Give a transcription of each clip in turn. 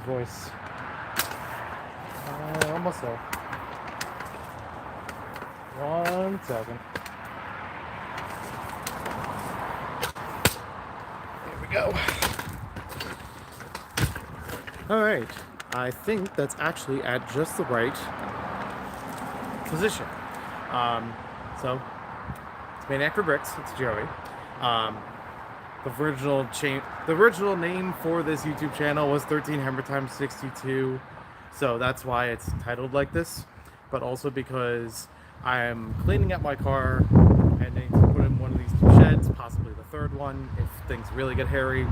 voice. Almost there. 1 second. There we go. Alright. I think that's actually at just the right position. So, it's Maniac for Bricks. It's Joey. The original name for this YouTube channel was 13hammertime62. So that's why it's titled like this. But also because I am cleaning up my car and need to put in one of these two sheds, possibly the third one if things really get hairy.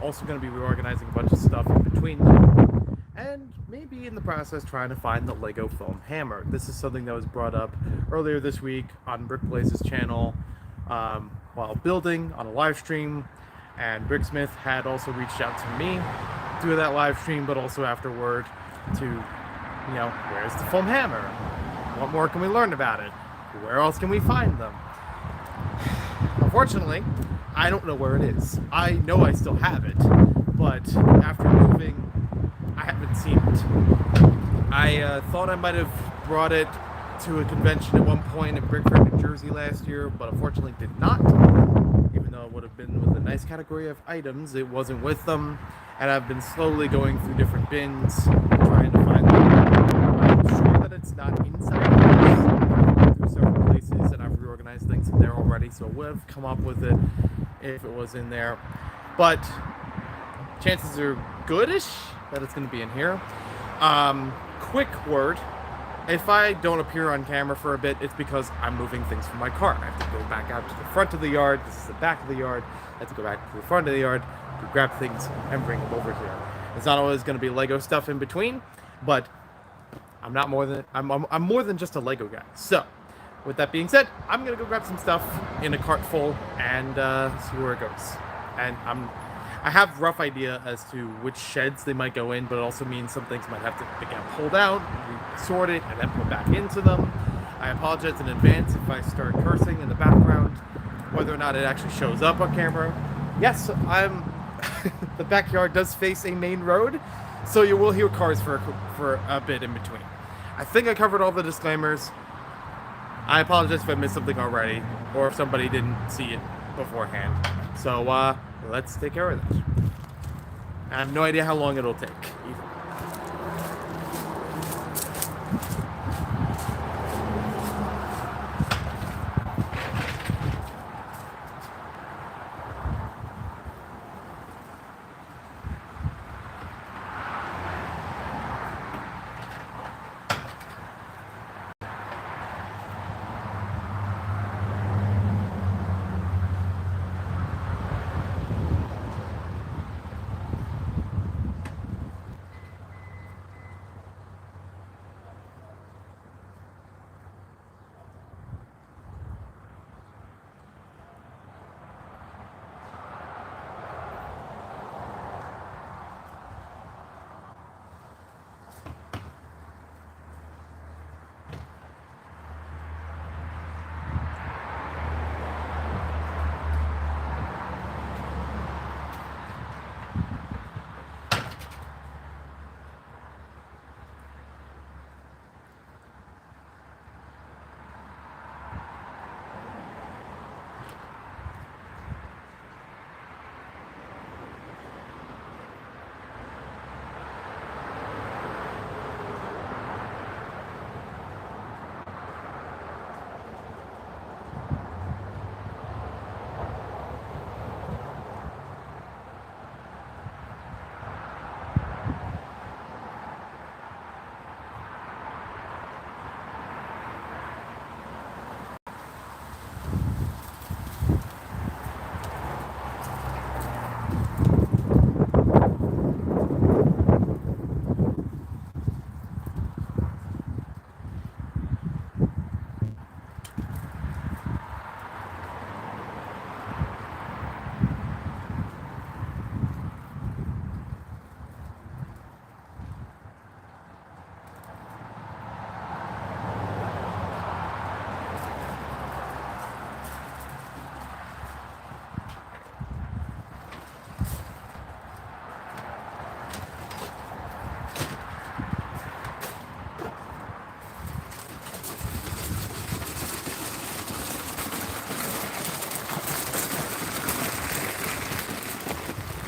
Also going to be reorganizing a bunch of stuff in between them. And maybe in the process trying to find the Lego foam hammer. This is something that was brought up earlier this week on Brick Blaze's channel while building on a live stream. And Bricksmith had also reached out to me through that live stream, but also afterward to, you know, where's the foam hammer? What more can we learn about it? Where else can we find them? Unfortunately, I don't know where it is. I know I still have it, but after moving, I haven't seen it. I thought I might have brought it to a convention at one point in Brickford, New Jersey last year, but unfortunately did not. Even though it would have been with a nice category of items, it wasn't with them, and I've been slowly going through different bins, trying to find them. I'm sure that it's not inside the through several places, and I've reorganized things in there already, so I would have come up with it if it was in there. But chances are goodish that it's going to be in here. Quick word. If I don't appear on camera for a bit, it's because I'm moving things from my car. I have to go back out to the front of the yard. This is the back of the yard. I have to go back to the front of the yard to grab things and bring them over here. It's not always going to be Lego stuff in between, but I'm more than just a Lego guy. So, with that being said, I'm going to go grab some stuff in a cart full and see where it goes. And I have a rough idea as to which sheds they might go in, but it also means some things might have to get pulled out, sorted, and then put back into them. I apologize in advance if I start cursing in the background, whether or not it actually shows up on camera. Yes, the backyard does face a main road, so you will hear cars for a bit in between. I think I covered all the disclaimers. I apologize if I missed something already, or if somebody didn't see it beforehand. So, let's take care of this. I have no idea how long it'll take, either.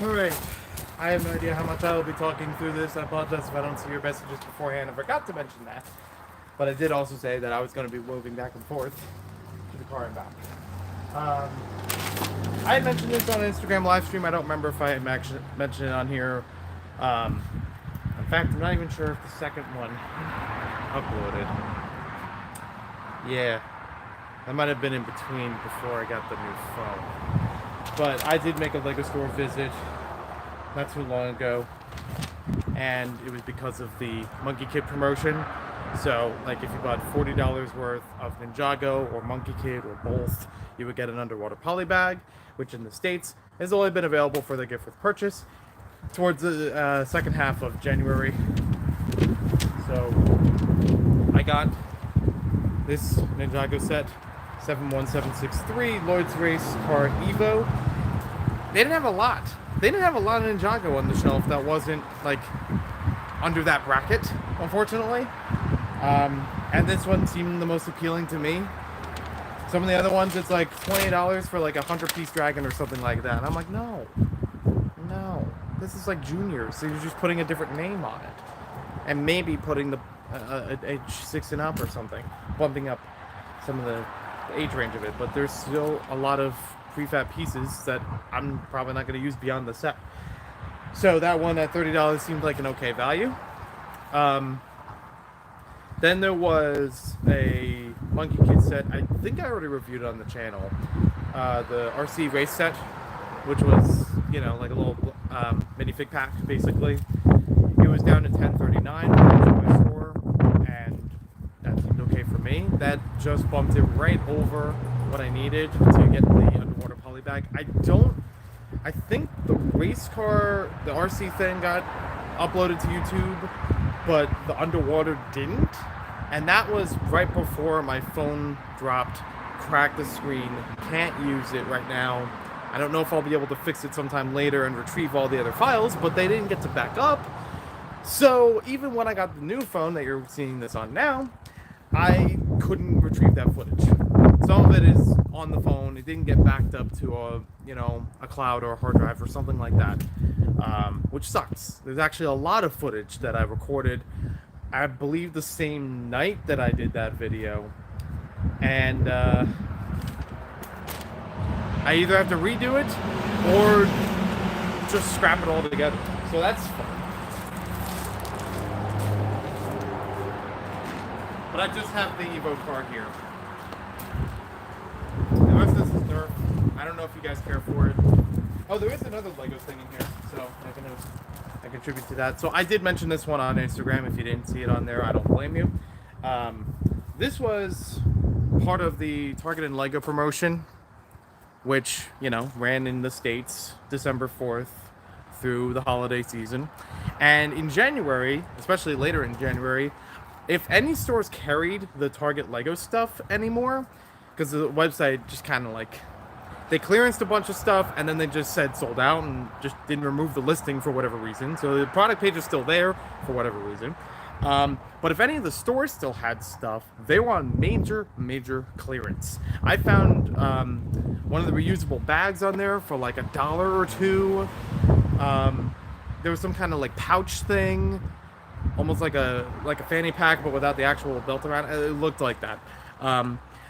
Alright. I have no idea how much I will be talking through this. I apologize if I don't see your messages beforehand. I forgot to mention that. But I did also say that I was going to be moving back and forth to the car and back. I had mentioned this on an Instagram live stream. I don't remember if I had mentioned it on here. In fact, I'm not even sure if the second one uploaded. Yeah. That might have been in between before I got the new phone. But I did make a LEGO store visit not too long ago. And it was because of the Monkey Kid promotion. So, like, if you bought $40 worth of Ninjago or Monkey Kid or both, you would get an underwater poly bag, which in the States has only been available for the gift with purchase towards the second half of January. So, I got this Ninjago set, 71763 Lloyd's Race Car Evo. They didn't have a lot. They didn't have a lot of Ninjago on the shelf that wasn't, like, under that bracket, unfortunately. And this one seemed the most appealing to me. Some of the other ones, it's like $20 for like a 100-piece dragon or something like that. And I'm like, no. This is like Junior, so you're just putting a different name on it. And maybe putting the age 6 and up or something. Bumping up some of the age range of it. But there's still a lot of prefab pieces that I'm probably not going to use beyond the set. So that one at $30 seemed like an okay value. Then there was a Monkey Kid set. I think I already reviewed it on the channel. The RC race set, which was, you know, like a little minifig pack, basically. It was down to $10.39 in my store, and that seemed okay for me. That just bumped it right over what I needed to get the underwater poly bag. I think the race car, the RC thing got uploaded to YouTube, but the underwater didn't. And that was right before my phone dropped, cracked the screen, can't use it right now. I don't know if I'll be able to fix it sometime later and retrieve all the other files, but they didn't get to back up. So even when I got the new phone that you're seeing this on now, I couldn't retrieve that footage. Some of it is on the phone. It didn't get backed up to a cloud or a hard drive or something like that, which sucks. There's actually a lot of footage that I recorded, I believe the same night that I did that video, and I either have to redo it or just scrap it all together. So that's fun. But I just have the Evo car here. The rest of this is Nerf. I don't know if you guys care for it. Oh, there is another Lego thing in here, so I contribute to that. So I did mention this one on Instagram. If you didn't see it on there, I don't blame you. This was part of the Target and Lego promotion, which, you know, ran in the States December 4th through the holiday season. And in January, especially later in January, if any stores carried the Target Lego stuff anymore, because the website just kind of like, they clearanced a bunch of stuff and then they just said sold out and just didn't remove the listing for whatever reason. So the product page is still there for whatever reason. But if any of the stores still had stuff, they were on major clearance. I found one of the reusable bags on there for like $1 or $2. There was some kind of like pouch thing, almost like a fanny pack, but without the actual belt around it. It looked like that.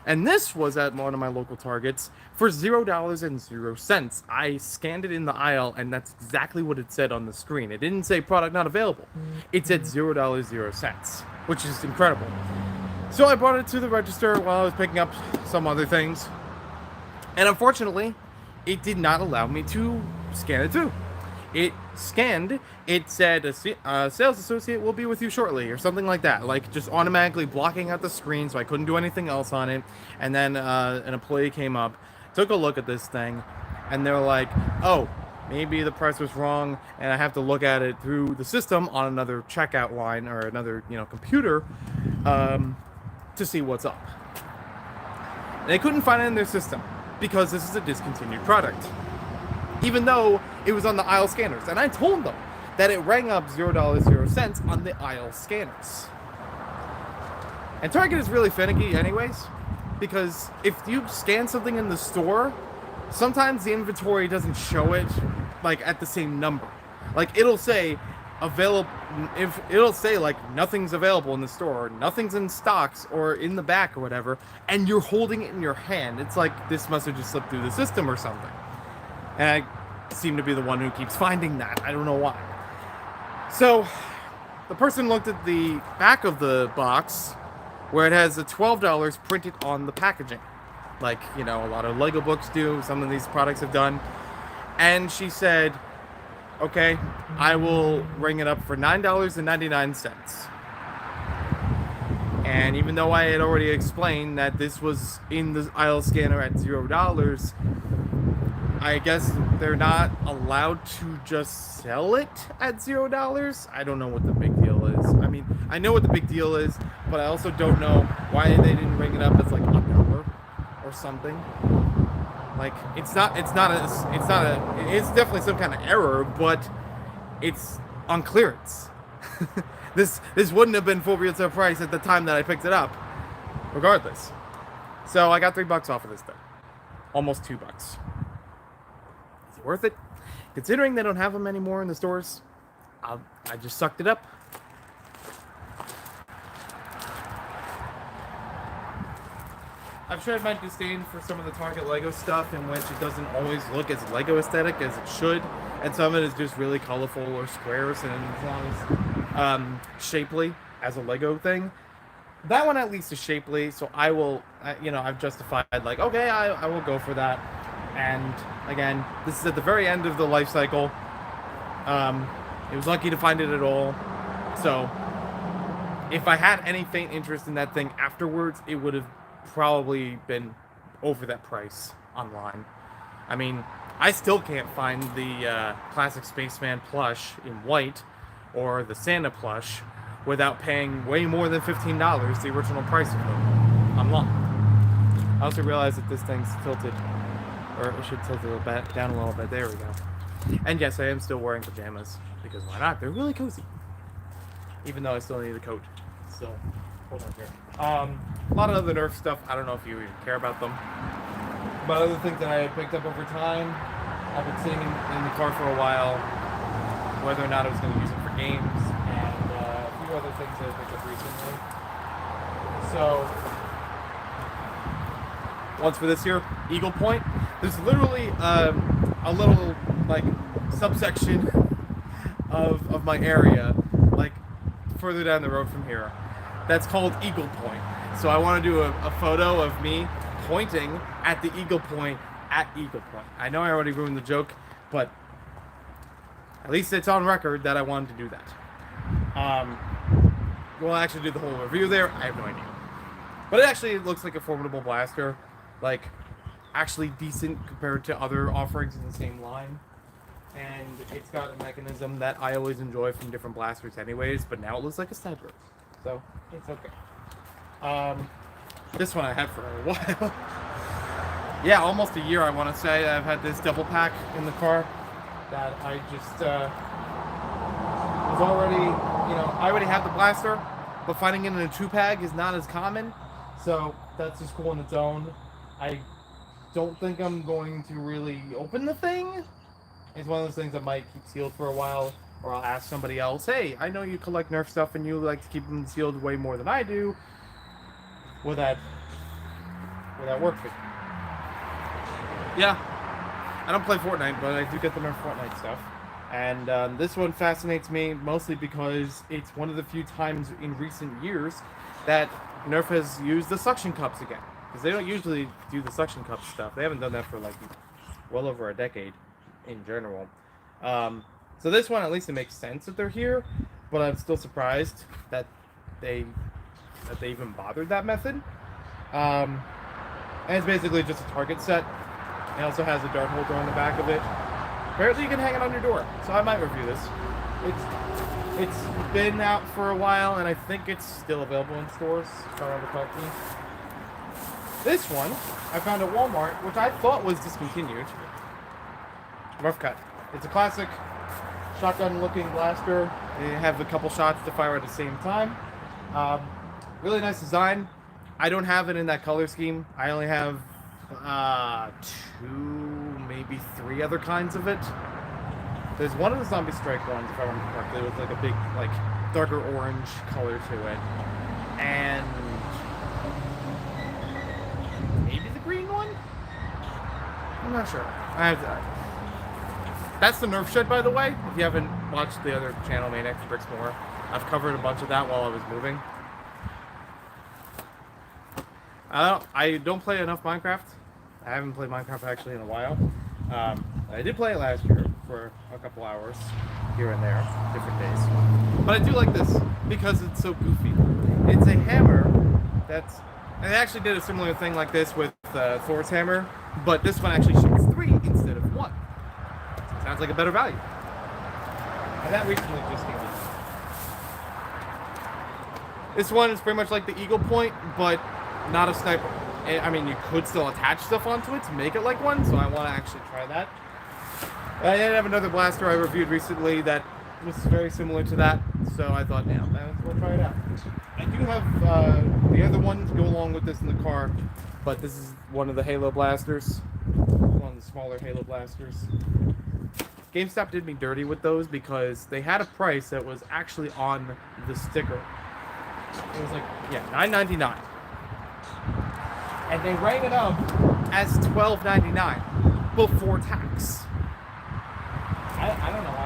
And this was at one of my local Targets for $0.00. I scanned it in the aisle, and that's exactly what it said on the screen. It didn't say product not available. It said $0.00, which is incredible. So I brought it to the register while I was picking up some other things. And unfortunately, it did not allow me to scan it through. It scanned, it said a sales associate will be with you shortly or something like that, like just automatically blocking out the screen, so I couldn't do anything else on it. And then an employee came up, took a look at this thing, and they're like, oh, maybe the price was wrong and I have to look at it through the system on another checkout line or another, computer to see what's up. And they couldn't find it in their system because this is a discontinued product, even though it was on the aisle scanners. And I told them that it rang up $0.00 on the aisle scanners. And Target is really finicky anyways, because if you scan something in the store, sometimes the inventory doesn't show it like at the same number. Like it'll say available, if it'll say like nothing's available in the store, or nothing's in stocks or in the back or whatever, and you're holding it in your hand. It's like this must have just slipped through the system or something. And I seem to be the one who keeps finding that. I don't know why. So the person looked at the back of the box where it has the $12 printed on the packaging. Like, you know, a lot of Lego books do, some of these products have done. And she said, okay, I will ring it up for $9.99. And even though I had already explained that this was in the aisle scanner at $0, I guess they're not allowed to just sell it at $0. I don't know what the big deal is. I mean, I know what the big deal is, but I also don't know why they didn't ring it up as like $1 or something. Like it's definitely some kind of error, but it's on clearance. This wouldn't have been full retail price at the time that I picked it up, regardless. So I got $3 off of this thing, almost $2. Is it worth it? Considering they don't have them anymore in the stores, I just sucked it up. I've shared my disdain for some of the Target Lego stuff in which it doesn't always look as Lego aesthetic as it should, and some of it is just really colorful or squares and it's not as shapely as a Lego thing. That one at least is shapely, so I will, you know, I've justified like, okay, I will go for that. And again, this is at the very end of the life cycle. It was lucky to find it at all. So if I had any faint interest in that thing afterwards, it would have probably been over that price online. I mean, I still can't find the classic Spaceman plush in white or the Santa plush without paying way more than $15, the original price of them online. I also realized that this thing's tilted, or it should tilt a little bit down a little bit. There we go. And yes, I am still wearing pajamas because why not? They're really cozy, even though I still need a coat. So hold on here. A lot of other Nerf stuff. I don't know if you even care about them. But other things that I picked up over time, I've been sitting in the car for a while, whether or not I was going to use them for games, and a few other things that I picked up recently. So, once for this here, Eagle Point. There's literally a little, like, subsection of my area, like, further down the road from here, that's called Eagle Point. So I want to do a photo of me pointing at the Eagle Point at Eagle Point. I know I already ruined the joke, but at least it's on record that I wanted to do that. We'll actually do the whole review there. I have no idea. But it actually looks like a formidable blaster. Like, actually decent compared to other offerings in the same line. And it's got a mechanism that I always enjoy from different blasters anyways, but now it looks like a sniper. So, it's okay. This one I had for a while. Yeah, almost a year I want to say. I've had this double pack in the car that I just was already, you know, I already have the blaster, but finding it in a 2-pack is not as common. So, that's just cool on its own. I don't think I'm going to really open the thing. It's one of those things that might keep sealed for a while, or I'll ask somebody else, hey, I know you collect Nerf stuff and you like to keep them sealed way more than I do. Would that work for you? Yeah, I don't play Fortnite, but I do get the Nerf Fortnite stuff. And this one fascinates me mostly because it's one of the few times in recent years that Nerf has used the suction cups again. Because they don't usually do the suction cup stuff. They haven't done that for like well over a decade in general. So this one, at least it makes sense that they're here, but I'm still surprised that they even bothered that method. And it's basically just a target set. It also has a dart holder on the back of it. Apparently you can hang it on your door, so I might review this. It's been out for a while, and I think it's still available in stores, if I remember correctly. This one I found at Walmart, which I thought was discontinued. Rough cut. It's a classic shotgun-looking blaster. They have a couple shots to fire at the same time. Really nice design. I don't have it in that color scheme. I only have 2, maybe 3 other kinds of it. There's one of the Zombie Strike ones, if I remember correctly, with like a big, like, darker orange color to it. And maybe the green one? I'm not sure. That's the Nerf shed, by the way. If you haven't watched the other channel, Maniac for Bricks More, I've covered a bunch of that while I was moving. I don't play enough Minecraft. I haven't played Minecraft actually in a while. I did play it last year for a couple hours here and there, different days. But I do like this because it's so goofy. It's a hammer that's... And they actually did a similar thing like this with Thor's hammer, but this one actually shoots 3 instead of 1. Sounds like a better value. And that recently just came out. This one is pretty much like the Eagle Point, but not a sniper. I mean, you could still attach stuff onto it to make it like one, so I want to actually try that. I did have another blaster I reviewed recently that was very similar to that, so I thought, yeah, we'll try it out. I do have the other one to go along with this in the car, but this is one of the Halo blasters. One of the smaller Halo blasters. GameStop did me dirty with those because they had a price that was actually on the sticker. It was like, yeah, $9.99. And they rang it up as $12.99 before tax. I don't know why.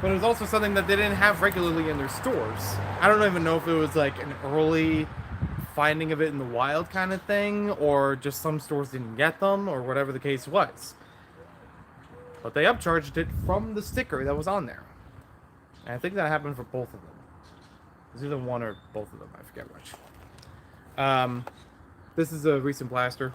But it was also something that they didn't have regularly in their stores. I don't even know if it was like an early finding of it in the wild kind of thing, or just some stores didn't get them, or whatever the case was. But they upcharged it from the sticker that was on there. And I think that happened for both of them. It was either one or both of them, I forget which. This is a recent blaster,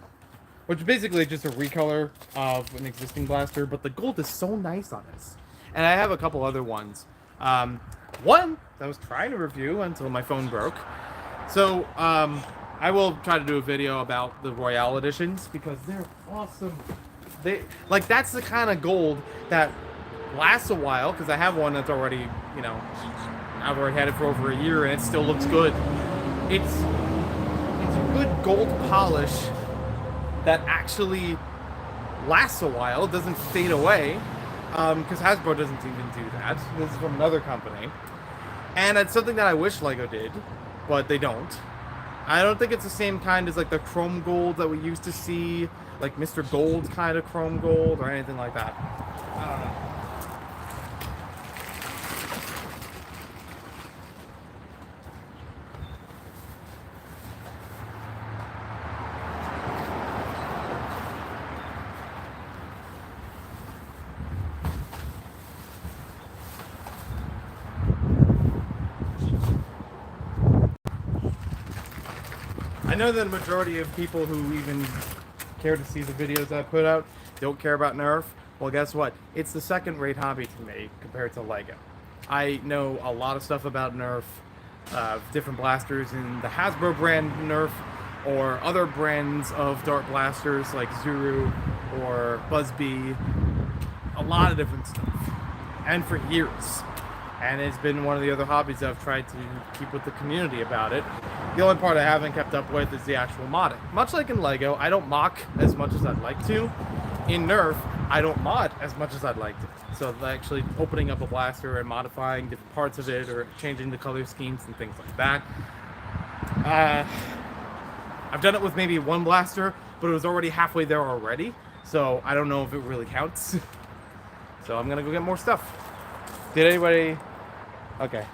which is basically just a recolor of an existing blaster, but the gold is so nice on this. And I have a couple other ones. One that I was trying to review until my phone broke. So, I will try to do a video about the Royale editions because they're awesome. That's the kind of gold that lasts a while, because I have one that's already, you know, I've already had it for over a year and it still looks good. It's a good gold polish that actually lasts a while, doesn't fade away, because Hasbro doesn't even do that. This is from another company. And it's something that I wish LEGO did, but they don't. I don't think it's the same kind as like the chrome gold that we used to see, like Mr. Gold kind of chrome gold or anything like that. I don't know. I know that the majority of people who even care to see the videos I put out don't care about Nerf. Well, guess what? It's the second-rate hobby to me compared to LEGO. I know a lot of stuff about Nerf, different blasters in the Hasbro brand Nerf, or other brands of dart blasters like Zuru or Buzzbee. A lot of different stuff. And for years. And it's been one of the other hobbies I've tried to keep with the community about it. The only part I haven't kept up with is the actual modding. Much like in LEGO, I don't mock as much as I'd like to. In Nerf, I don't mod as much as I'd like to. So actually opening up a blaster and modifying different parts of it, or changing the color schemes and things like that. I've done it with maybe one blaster, but it was already halfway there already. So I don't know if it really counts. So I'm gonna go get more stuff. Did anybody... Okay.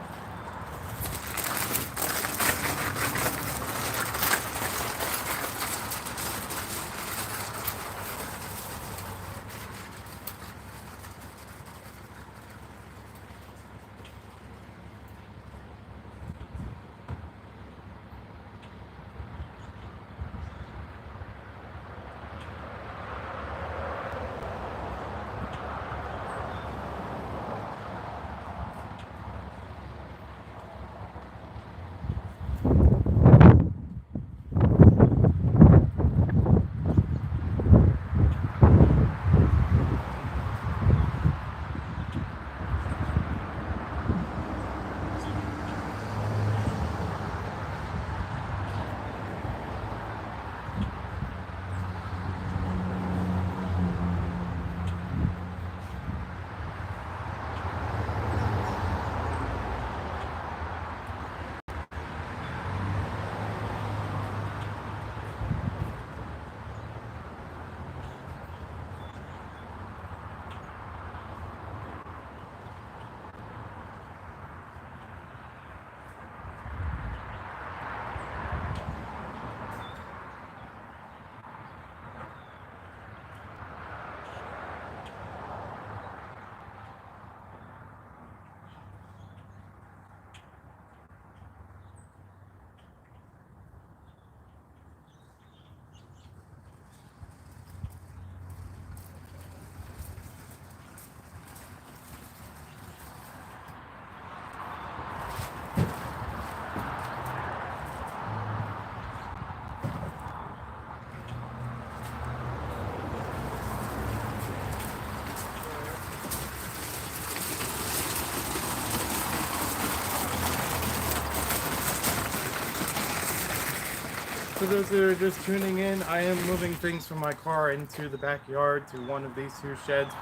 For those that are just tuning in, I am moving things from my car into the backyard to one of these two sheds,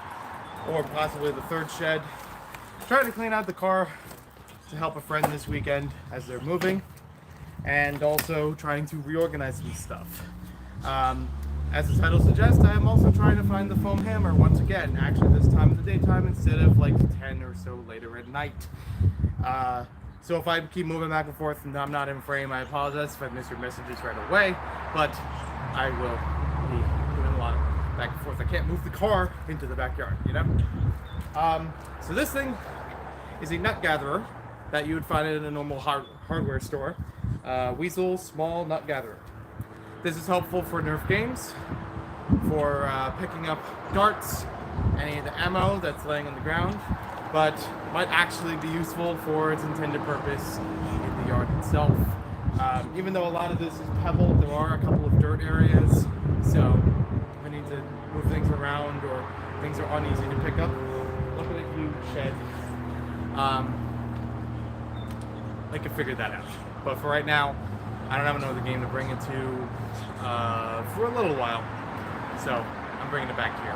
or possibly the third shed. Trying to clean out the car to help a friend this weekend as they're moving, and also trying to reorganize some stuff. As the title suggests, I am also trying to find the foam hammer once again, actually this time in the daytime instead of like 10 or so later at night. So if I keep moving back and forth and I'm not in frame, I apologize if I miss your messages right away, but I will be doing a lot of back and forth. I can't move the car into the backyard, you know? So this thing is a nut gatherer that you would find in a normal hardware store. Weasel Small Nut Gatherer. This is helpful for Nerf games, for picking up darts, any of the ammo that's laying on the ground, but might actually be useful for its intended purpose in the yard itself. Even though a lot of this is pebbled, there are a couple of dirt areas, so if I need to move things around or things are uneasy to pick up, look at a huge shed. I can figure that out. But for right now, I don't have another game to bring it to for a little while, so I'm bringing it back here.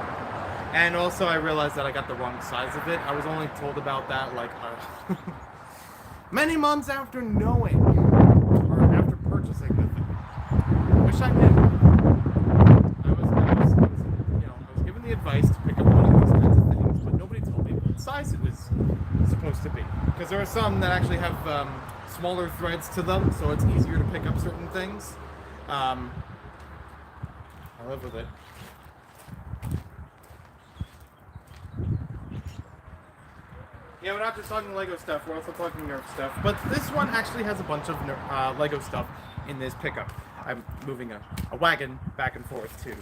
And also, I realized that I got the wrong size of it. I was only told about that like many months after knowing, or after purchasing the thing. Wish I knew. I was given the advice to pick up one of these kinds of things, but nobody told me what size it was supposed to be. Because there are some that actually have smaller threads to them, so it's easier to pick up certain things. I live with it. Yeah, we're not just talking Lego stuff, we're also talking Nerf stuff. But this one actually has a bunch of Lego stuff in this pickup. I'm moving a wagon back and forth to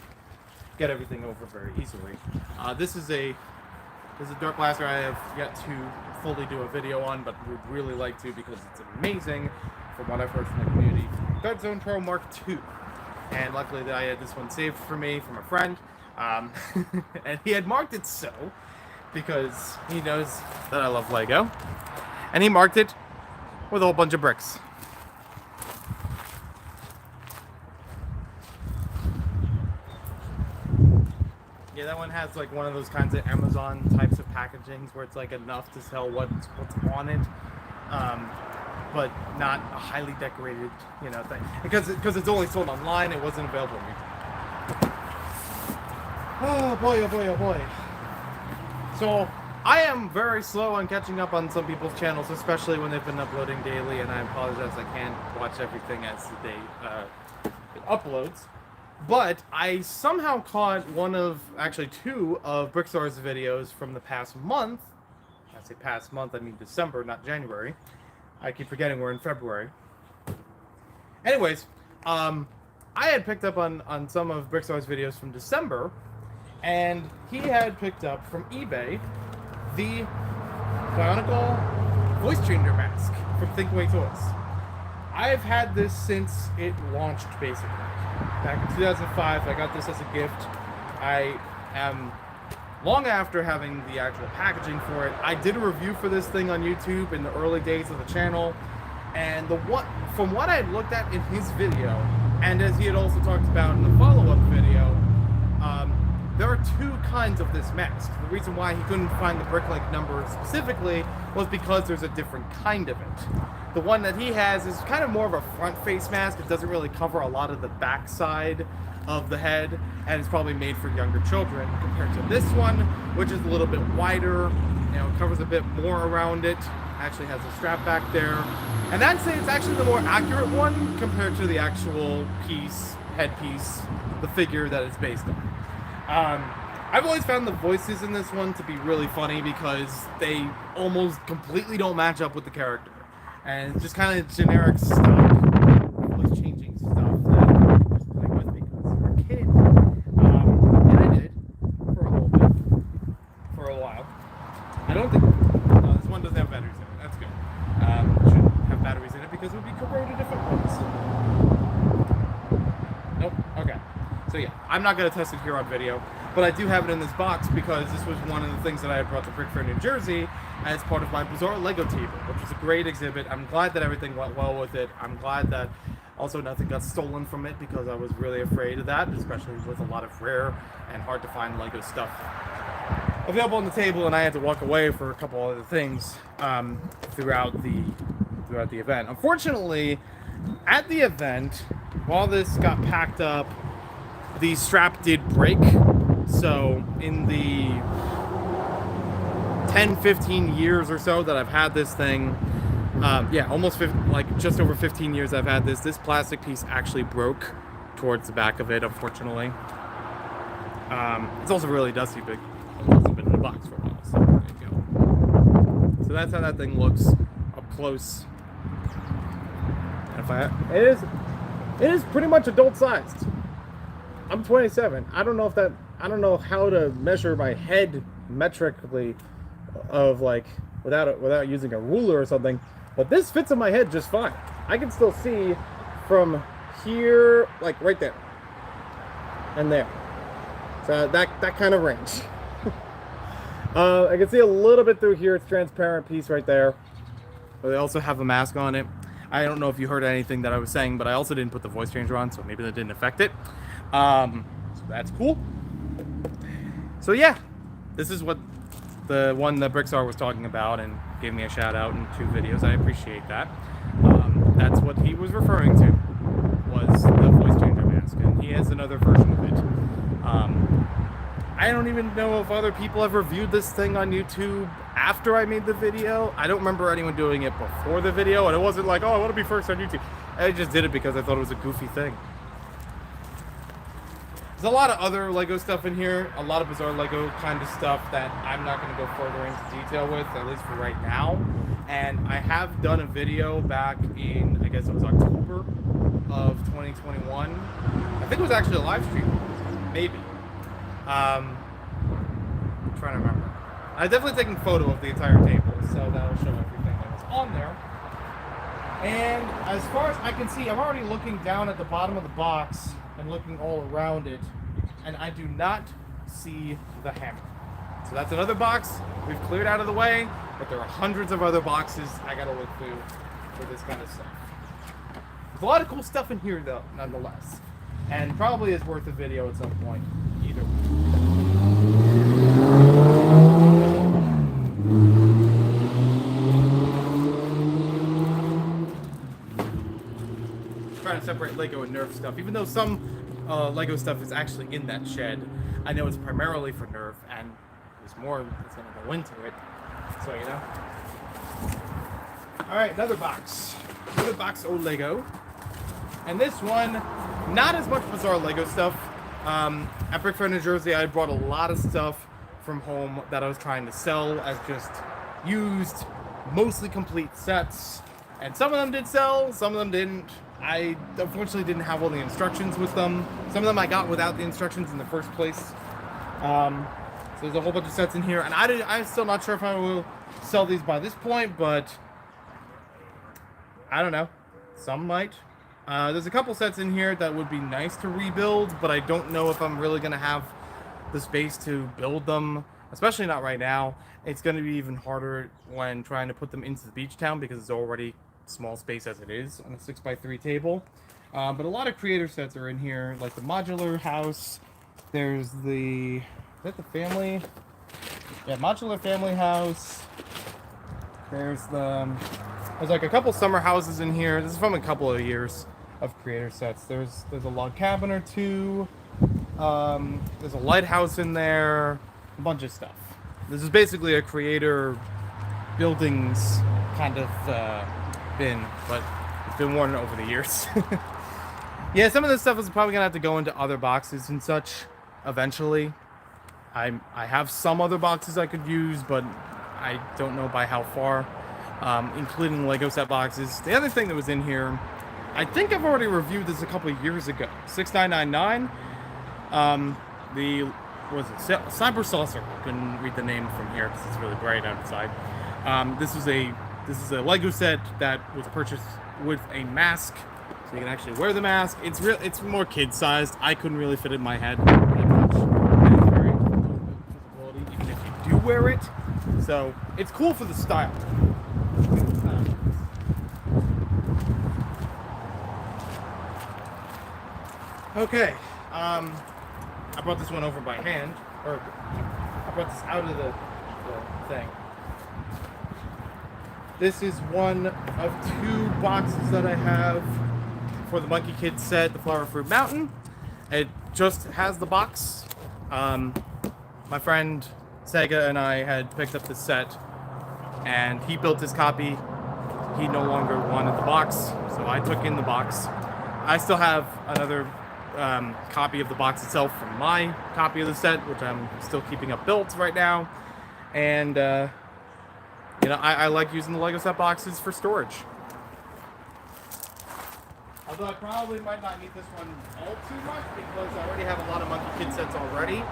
get everything over very easily. This is a Dark Blaster I have yet to fully do a video on, but would really like to because it's amazing from what I've heard from the community. Guard Zone Pro Mark II. And luckily that I had this one saved for me from a friend. And he had marked it so because he knows that I love Lego. And he marked it with a whole bunch of bricks. Yeah, that one has like one of those kinds of Amazon types of packagings where it's like enough to tell what's on it, but not a highly decorated, thing. Because it's only sold online, it wasn't available in retail. Oh boy, oh boy, oh boy. So I am very slow on catching up on some people's channels, especially when they've been uploading daily, and I apologize I can't watch everything as the day it uploads. But I somehow caught actually two of Brickstar's videos from the past month. I say past month, I mean December, not January. I keep forgetting we're in February. Anyways, I had picked up on some of Brickstar's videos from December, and he had picked up from eBay the Bionicle voice changer mask from Think Away Toys. I've had this since it launched, basically. Back in 2005, I got this as a gift. I am long after having the actual packaging for it. I did a review for this thing on YouTube in the early days of the channel, and from what I had looked at in his video, and as he had also talked about in the follow-up video, there are two kinds of this mask. The reason why he couldn't find the brick-like number specifically was because there's a different kind of it. The one that he has is kind of more of a front face mask. It doesn't really cover a lot of the back side of the head, and it's probably made for younger children compared to this one, which is a little bit wider. Covers a bit more around it. Actually has a strap back there. And I'd say it's actually the more accurate one compared to the actual headpiece, the figure that it's based on. I've always found the voices in this one to be really funny because they almost completely don't match up with the character. And it's just kind of generic stuff, voice changing stuff that I just play with because we're a kid. And I did for a little bit, for a while. I don't think this one doesn't have batteries in it. That's good. It shouldn't have batteries in it because it would be corroded if it was. Nope. Okay. So yeah. I'm not going to test it here on video, but I do have it in this box because this was one of the things that I had brought to Brick Fair, New Jersey as part of my Bizarre Lego table, which was a great exhibit. I'm glad that everything went well with it. I'm glad that also nothing got stolen from it because I was really afraid of that, especially with a lot of rare and hard to find Lego stuff available on the table, and I had to walk away for a couple other things throughout the event. Unfortunately, at the event, while this got packed up, the strap did break. So in the 10-15 years or so that I've had this thing, just over 15 years I've had this plastic piece actually broke towards the back of it, unfortunately. It's also really dusty, but it hasn't been in a box for a while, so there you go. So that's how that thing looks up close. And it is pretty much adult sized. I'm 27. I don't know how to measure my head metrically of like without using a ruler or something, but this fits in my head just fine. I can still see from here, like right there and there. So that kind of range. I can see a little bit through here. It's transparent piece right there. But they also have a mask on it. I don't know if you heard anything that I was saying, but I also didn't put the voice changer on, so maybe that didn't affect it. So that's cool. So yeah, this is what the one that Brickstar was talking about and gave me a shout out in 2 videos. I appreciate that. That's what he was referring to, was the voice changer mask, and he has another version of it. I don't even know if other people have reviewed this thing on YouTube after I made the video. I don't remember anyone doing it before the video, and it wasn't like, oh, I want to be first on YouTube. I just did it because I thought it was a goofy thing. There's a lot of other Lego stuff in here, a lot of Bizarre Lego kind of stuff that I'm not going to go further into detail with, at least for right now. And I have done a video back in, I guess it was October of 2021. I think it was actually a live stream, maybe. I'm trying to remember. I've definitely taken a photo of the entire table, so that'll show everything that was on there. And as far as I can see, I'm already looking down at the bottom of the box and looking all around it, and I do not see the hammer. So that's another box we've cleared out of the way, but there are hundreds of other boxes I gotta look through for this kind of stuff. There's a lot of cool stuff in here, though, nonetheless, and probably is worth a video at some point, either way. Trying to separate Lego and Nerf stuff, even though some Lego stuff is actually in that shed. I know it's primarily for Nerf, and there's more that's going to go into it, so you know. Alright, another box of Lego, and this one, not as much Bizarre Lego stuff. At Brick Fair, New Jersey, I brought a lot of stuff from home that I was trying to sell as just used, mostly complete sets, and some of them did sell, some of them didn't. I unfortunately didn't have all the instructions with them. Some of them I got without the instructions in the first place. So there's a whole bunch of sets in here, and I'm still not sure if I will sell these by this point, but I don't know. Some might. There's a couple sets in here that would be nice to rebuild, but I don't know if I'm really going to have the space to build them, especially not right now. It's going to be even harder when trying to put them into the beach town because it's already small space as it is on a 6x3 table. But a lot of creator sets are in here, like the modular house. There's the, is that the family? Yeah, modular family house. There's like a couple summer houses in here. This is from a couple of years of creator sets. There's a log cabin or two. There's a lighthouse in there. A bunch of stuff. This is basically a creator buildings kind of bin, but it's been worn over the years. Yeah, some of this stuff is probably gonna have to go into other boxes and such eventually. I have some other boxes I could use, but I don't know by how far, including Lego set boxes. The other thing that was in here, I think I've already reviewed this a couple of years ago. 6999. Cyber Saucer. I couldn't read the name from here because it's really bright outside. This is a Lego set that was purchased with a mask so you can actually wear the mask. It's more kid-sized. I couldn't really fit it in my head that much. And it's very visibility, even if you do wear it. So it's cool for the style. Okay, I brought this one over by hand, or I brought this out of the thing. This is one of 2 boxes that I have for the Monkey Kid set, the Flower Fruit Mountain. It just has the box. My friend Sega and I had picked up this set, and he built his copy. He no longer wanted the box, so I took in the box. I still have another copy of the box itself from my copy of the set, which I'm still keeping up built right now. And you know, I like using the Lego set boxes for storage. Although I probably might not need this one all too much, because I already have a lot of Monkey Kid sets already,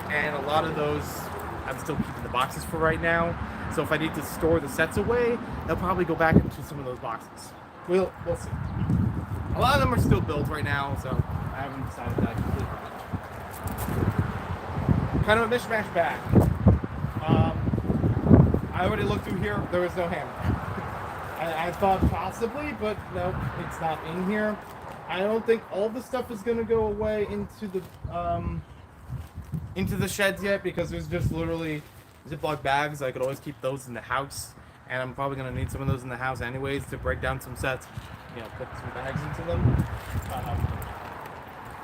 and a lot of those I'm still keeping the boxes for right now. So if I need to store the sets away, they'll probably go back into some of those boxes. We'll see. A lot of them are still built right now, so I haven't decided that completely. Kind of a mishmash bag. I already looked through here. There was no hammer. I thought possibly, but no, it's not in here. I don't think all the stuff is going to go away into the sheds yet, because there's just literally Ziploc bags. I could always keep those in the house, and I'm probably going to need some of those in the house anyways to break down some sets. You know, put some bags into them.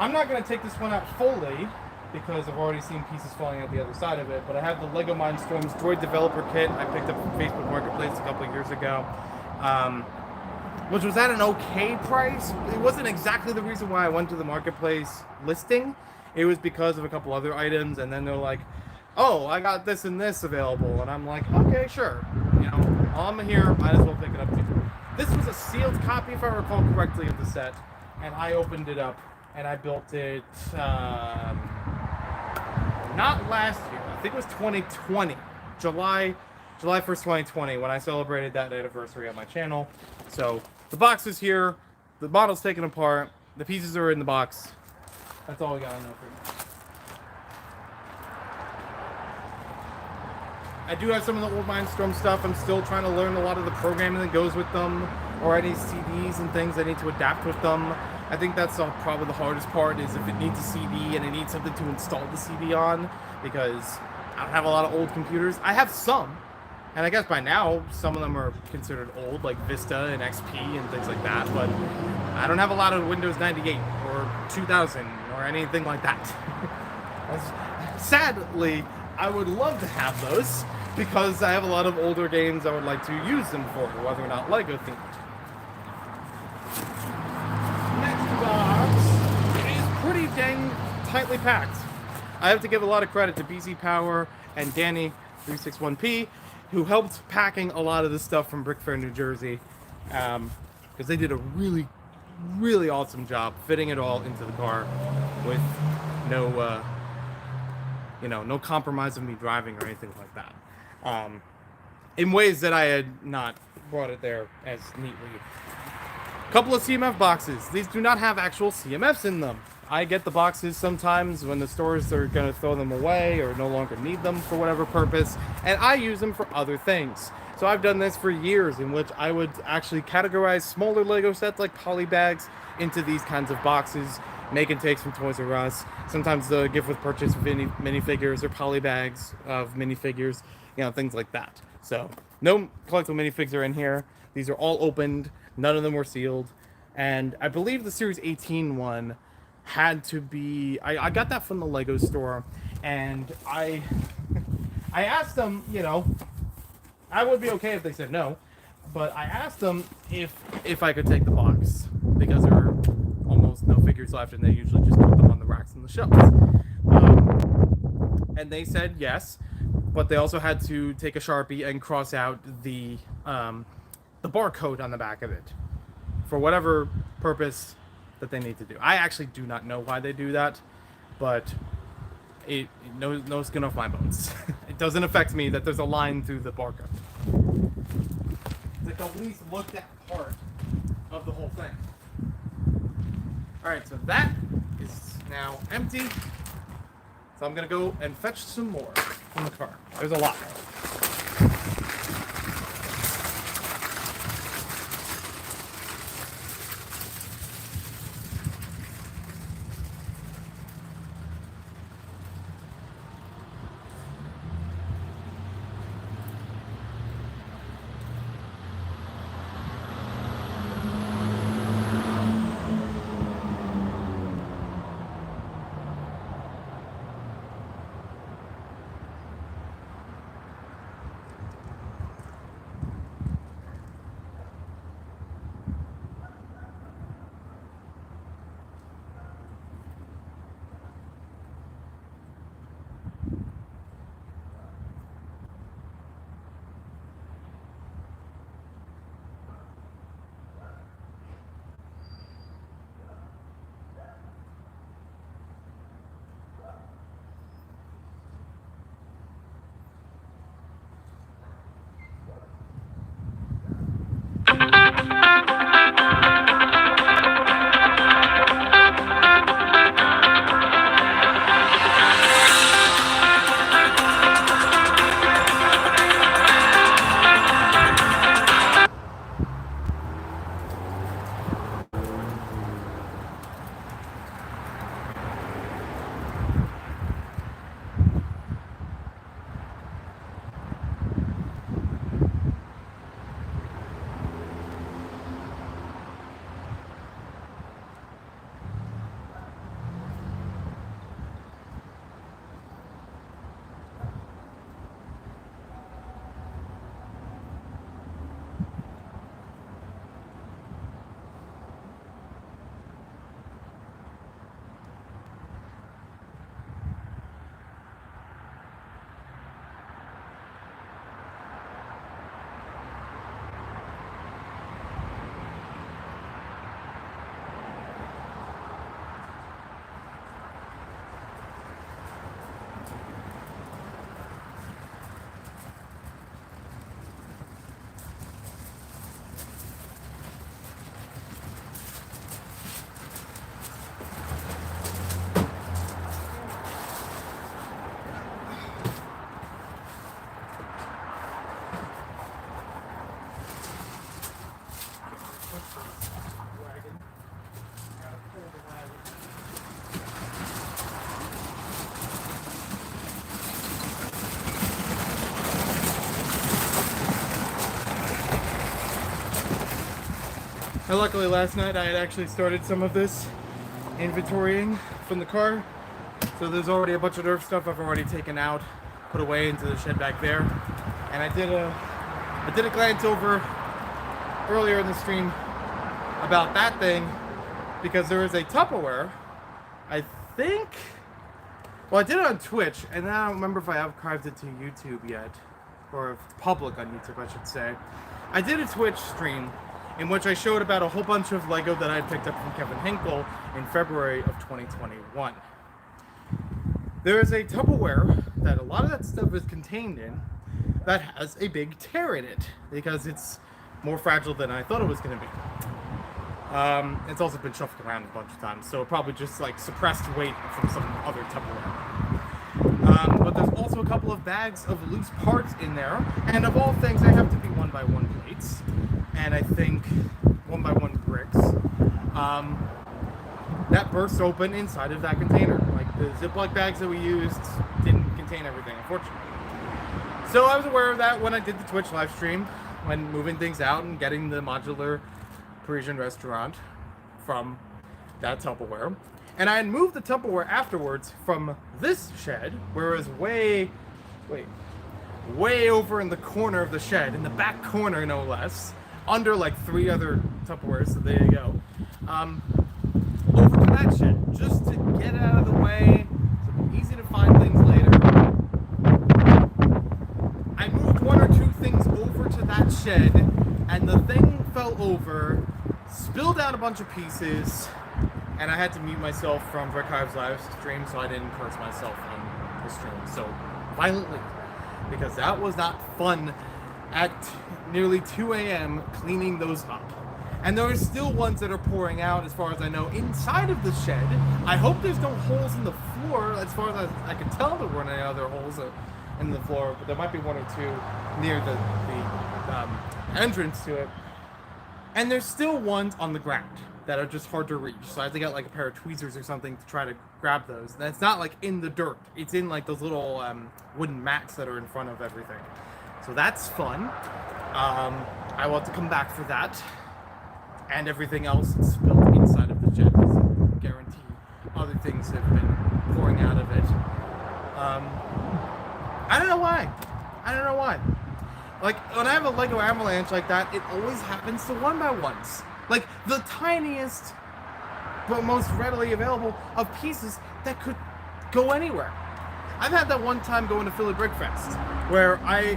I'm not going to take this one out fully, because I've already seen pieces falling out the other side of it, but I have the Lego Mindstorms Droid developer kit I picked up from Facebook Marketplace a couple of years ago, which was at an okay price. It wasn't exactly the reason why I went to the Marketplace listing. It was because of a couple other items, and then they're like, oh, I got this and this available, and I'm like, okay, sure. You know, while I'm here, might as well pick it up too. This was a sealed copy, if I recall correctly, of the set, and I opened it up, and I built it, not last year. I think it was 2020, July 1st, 2020, when I celebrated that anniversary on my channel. So the box is here, the model's taken apart, the pieces are in the box. That's all we gotta know for now. I do have some of the old Mindstorm stuff. I'm still trying to learn a lot of the programming that goes with them, or any CDs and things I need to adapt with them. I think that's probably the hardest part, is if it needs a CD and I need something to install the CD on, because I don't have a lot of old computers. I have some, and I guess by now some of them are considered old, like Vista and XP and things like that, but I don't have a lot of Windows 98 or 2000 or anything like that. Sadly, I would love to have those, because I have a lot of older games I would like to use them for, whether or not Lego themed. Pretty dang tightly packed. I have to give a lot of credit to BZ Power and Danny361P, who helped packing a lot of this stuff from Brick Fair, New Jersey, because they did a really, really awesome job fitting it all into the car with no, no compromise of me driving or anything like that. In ways that I had not brought it there as neatly. Couple of CMF boxes. These do not have actual CMFs in them. I get the boxes sometimes when the stores are going to throw them away or no longer need them for whatever purpose, and I use them for other things. So I've done this for years, in which I would actually categorize smaller Lego sets like poly bags into these kinds of boxes, make and takes from Toys R Us, sometimes the gift with purchase of minifigures or poly bags of minifigures, things like that. So no collectible minifigs are in here. These are all opened. None of them were sealed. And I believe the Series 18 one had to be... I got that from the Lego store, and I asked them, I would be okay if they said no, but I asked them if I could take the box, because there were almost no figures left, and they usually just put them on the racks and the shelves. And they said yes, but they also had to take a Sharpie and cross out the barcode on the back of it for whatever purpose that they need to do. I actually do not know why they do that, but no skin off my bones. It doesn't affect me that there's a line through the barcode. It's like the least looked at part of the whole thing. Alright, so that is now empty. So I'm gonna go and fetch some more from the car. There's a lot. And luckily last night I had actually started some of this inventorying from the car. So there's already a bunch of Nerf stuff I've already taken out, put away into the shed back there. And I did a glance over earlier in the stream about that thing because there is a Tupperware, I think, well I did it on Twitch and then I don't remember if I archived it to YouTube yet, or if it's public on YouTube I should say. I did a Twitch stream in which I showed about a whole bunch of Lego that I had picked up from Kevin Hinkle in February of 2021. There is a Tupperware that a lot of that stuff is contained in that has a big tear in it because it's more fragile than I thought it was going to be. It's also been shuffled around a bunch of times, so it probably just like suppressed weight from some other Tupperware. But there's also a couple of bags of loose parts in there, and of all things, they have to be 1x1 plates, and I think 1x1 bricks. That burst open inside of that container. Like the Ziploc bags that we used didn't contain everything, unfortunately. So I was aware of that when I did the Twitch live stream, when moving things out and getting the modular Parisian restaurant from that Tupperware. And I had moved the Tupperware afterwards from this shed, where it was way over in the corner of the shed, in the back corner no less, under like 3 other Tupperwares, so there you go. Over to that shed, just to get it out of the way, so it'd be easy to find things later. I moved 1 or 2 things over to that shed, and the thing fell over, spilled out a bunch of pieces, and I had to mute myself from Archives live stream so I didn't curse myself on the stream so violently, because that was not fun at nearly 2 a.m. cleaning those up. And there are still ones that are pouring out, as far as I know, inside of the shed. I hope there's no holes in the floor. As far as I can tell, there weren't any other holes in the floor, but there might be one or two near the entrance to it. And there's still ones on the ground that are just hard to reach. So I have to get like a pair of tweezers or something to try to grab those. And it's not like in the dirt. It's in like those little wooden mats that are in front of everything. So that's fun. I want to come back for that. And everything else is spilled inside of the jet. So I guarantee other things have been pouring out of it. I don't know why. Like, when I have a Lego avalanche like that, it always happens to 1x1s. Like, the tiniest, but most readily available of pieces that could go anywhere. I've had that one time going to Philly Brick Fest, where I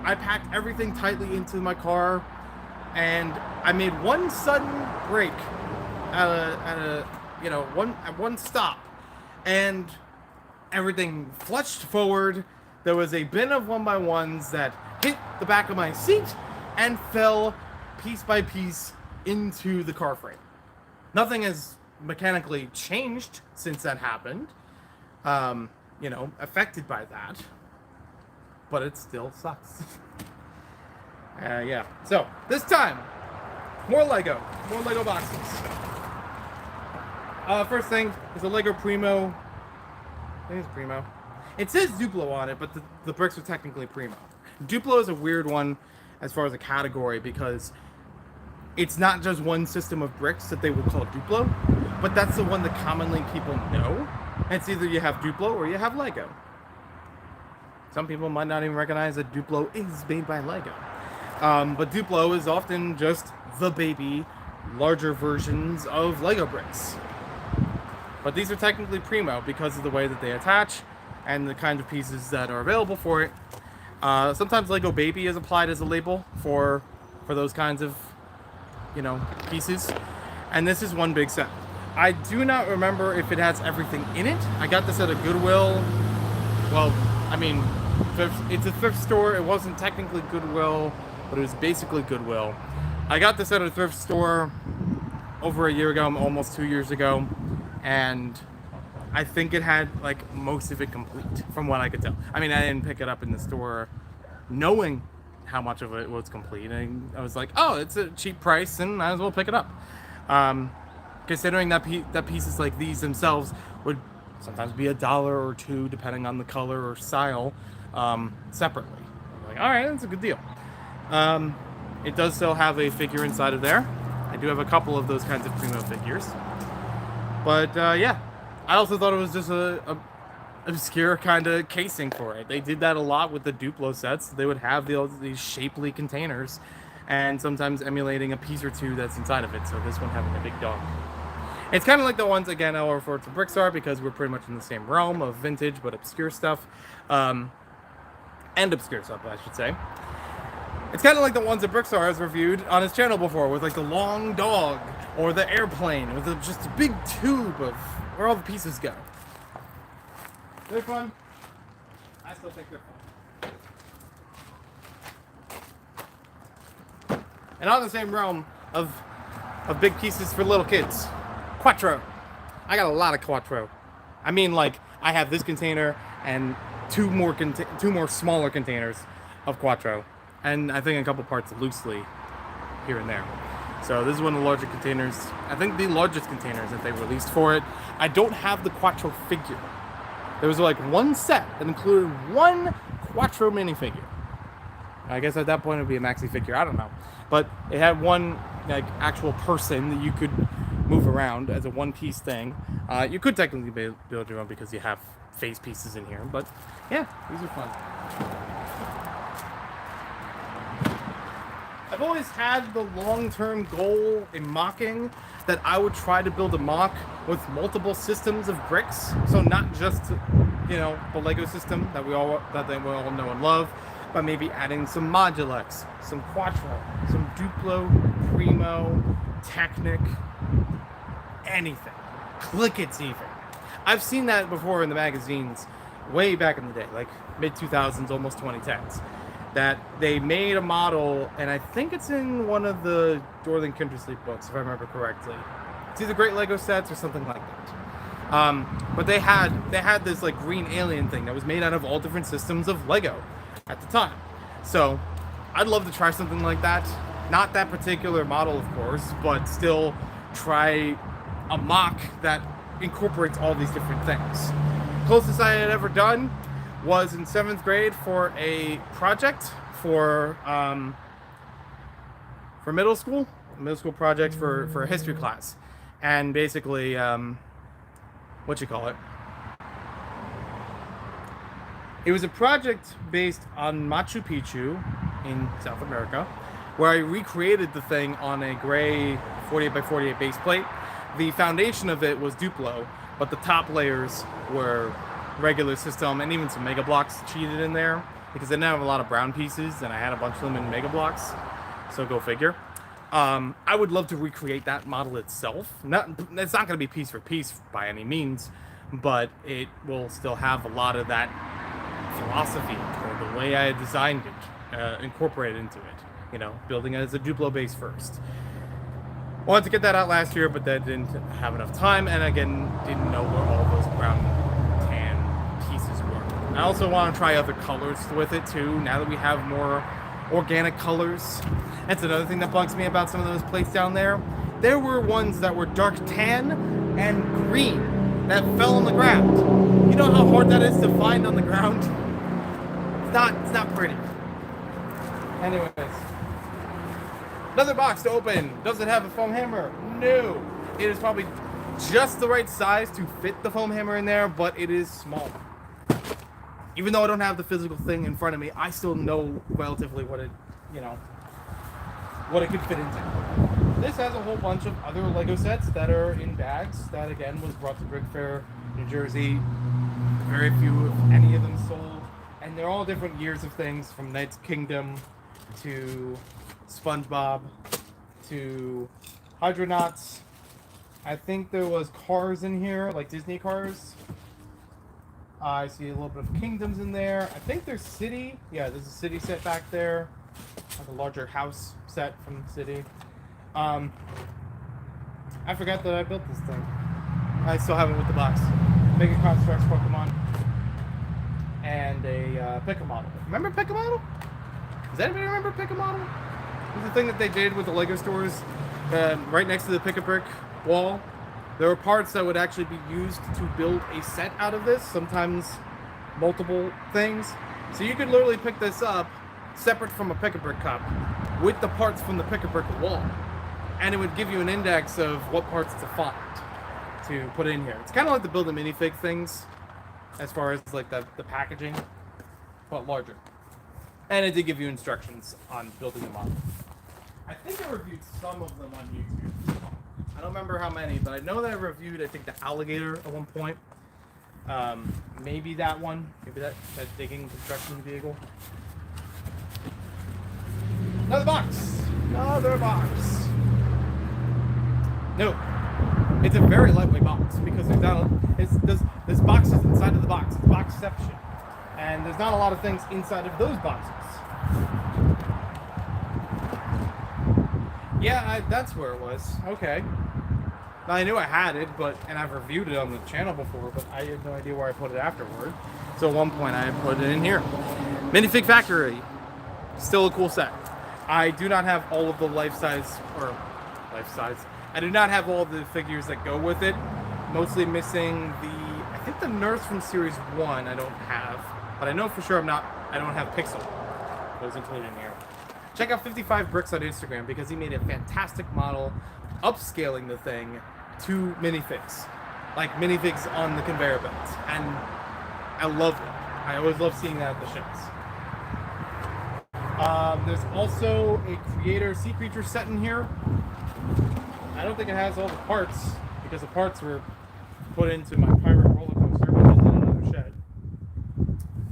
packed everything tightly into my car, and I made one sudden break at one stop, and everything fletched forward. There was a bin of 1x1s that hit the back of my seat and fell piece by piece into the car frame. Nothing has mechanically changed since that happened, affected by that, but it still sucks. Yeah. So this time, more Lego boxes. First thing is a Lego Primo. I think it's Primo. It says Duplo on it, but the bricks are technically Primo. Duplo is a weird one as far as a category because it's not just one system of bricks that they would call Duplo, but that's the one that commonly people know. And it's either you have Duplo or you have Lego. Some people might not even recognize that Duplo is made by Lego. But Duplo is often just the baby, larger versions of Lego bricks. But these are technically Primo because of the way that they attach and the kind of pieces that are available for it. Sometimes Lego Baby is applied as a label for those kinds of, pieces. And this is one big set. I do not remember if it has everything in it. I got this at a Goodwill. Well, it's a thrift store. It wasn't technically Goodwill, but it was basically Goodwill. I got this at a thrift store over a year ago, almost 2 years ago, and I think it had like most of it complete from what I could tell. I didn't pick it up in the store knowing how much of it was complete, and I was like, oh, it's a cheap price and might as well pick it up. Considering that pieces like these themselves would sometimes be $1 or $2 depending on the color or style, separately. I'm like, all right, that's a good deal. It does still have a figure inside of there. I do have a couple of those kinds of Primo figures. But yeah, I also thought it was just a obscure kind of casing for it. They did that a lot with the Duplo sets. They would have these shapely containers and sometimes emulating a piece or two that's inside of it. So this one having a big dog. It's kind of like the ones, again, I'll refer to Brickstar because we're pretty much in the same realm of vintage but obscure stuff. And obscure stuff, I should say. It's kind of like the ones that Brickstar has reviewed on his channel before, with like the long dog or the airplane with just a big tube of where all the pieces go. They're fun. I still think they're fun. And on the same realm of big pieces for little kids, Quattro. I got a lot of Quattro. I have this container and two more smaller containers of Quattro, and I think a couple parts loosely here and there. So this is one of the larger containers. I think the largest containers that they released for it. I don't have the Quattro figure. There was like one set that included one Quattro minifigure. I guess at that point it would be a maxi figure. I don't know, but it had one like actual person that you could move around as a one-piece thing. You could technically build your own because you have face pieces in here, but yeah, these are fun. I've always had the long-term goal in mocking that I would try to build a mock with multiple systems of bricks. So not just, the Lego system that we all know and love, but maybe adding some Modulex, some Quattro, some Duplo, Primo, Technic, anything. Clickets even. I've seen that before in the magazines way back in the day, like mid-2000s, almost 2010s. that they made a model, and I think it's in one of the Dorothy and Kindersley books, if I remember correctly. It's either Great Lego Sets or something like that. But they had this like green alien thing that was made out of all different systems of Lego at the time. So I'd love to try something like that. Not that particular model, of course, but still try a mock that incorporates all these different things. Closest I had ever done was in 7th grade for a project for middle school project for a history class. And basically, it was a project based on Machu Picchu in South America, where I recreated the thing on a gray 48 by 48 base plate. The foundation of it was Duplo, but the top layers were regular system, and even some Mega Blocks cheated in there because they didn't have a lot of brown pieces, and I had a bunch of them in Mega Blocks. So go figure. I would love to recreate that model itself. It's not going to be piece for piece by any means, but it will still have a lot of that philosophy, or the way I had designed it, incorporated into it. You know, building it as a Duplo base first. Wanted to get that out last year, but that didn't have enough time, and again, didn't know where all those brown tan pieces were. I also want to try other colors with it too, now that we have more organic colors. That's another thing that bugs me about some of those plates down there. There were ones that were dark tan and green that fell on the ground. You know how hard that is to find on the ground? It's not pretty. Anyways. Another box to open. Does it have a foam hammer? No. It is probably just the right size to fit the foam hammer in there, but it is small. Even though I don't have the physical thing in front of me, I still know relatively what it could fit into. This has a whole bunch of other Lego sets that are in bags. That again was brought to Brick Fair, New Jersey. Very few, if any of them, sold, and they're all different years of things, from Knight's Kingdom to SpongeBob to Hydronauts. I think there was cars in here, like Disney cars. I see a little bit of Kingdoms in there. I think there's City. Yeah, there's a City set back there. Like a larger house set from the City. I forgot that I built this thing. I still have it with the box. Mega Constructs Pokemon. And a Pick-a-Model. Remember Pick-a-Model? Does anybody remember Pick-a-Model? It was the thing that they did with the Lego stores right next to the Pick-a-Brick wall. There were parts that would actually be used to build a set out of this, sometimes multiple things. So you could literally pick this up separate from a Pick-a-Brick cup with the parts from the Pick-a-Brick wall. And it would give you an index of what parts to find to put in here. It's kind of like the build a minifig things as far as like the packaging, but larger. And it did give you instructions on building the model. I think I reviewed some of them on YouTube. I don't remember how many, but I know that I reviewed, I think, the alligator at one point. Maybe that one. Maybe that digging construction vehicle. Another box. Another box. No. It's a very lightweight box because there's not there's boxes inside of the box. It's boxception. And there's not a lot of things inside of those boxes. Yeah, that's where it was. Okay. Now, I knew I had it, and I've reviewed it on the channel before, but I had no idea where I put it afterward. So at one point, I put it in here. Minifig Factory. Still a cool set. I do not have all of the life-size. I do not have all the figures that go with it. Mostly missing I think the nurse from Series 1 I don't have. But I know for sure I don't have Pixel. That was included in here. Check out 55 Bricks on Instagram because he made a fantastic model upscaling the thing to minifigs. Like minifigs on the conveyor belt. And I love it. I always love seeing that at the shows. There's also a Creator Sea Creature set in here. I don't think it has all the parts because the parts were put into my pirate roller coaster, which is in another shed.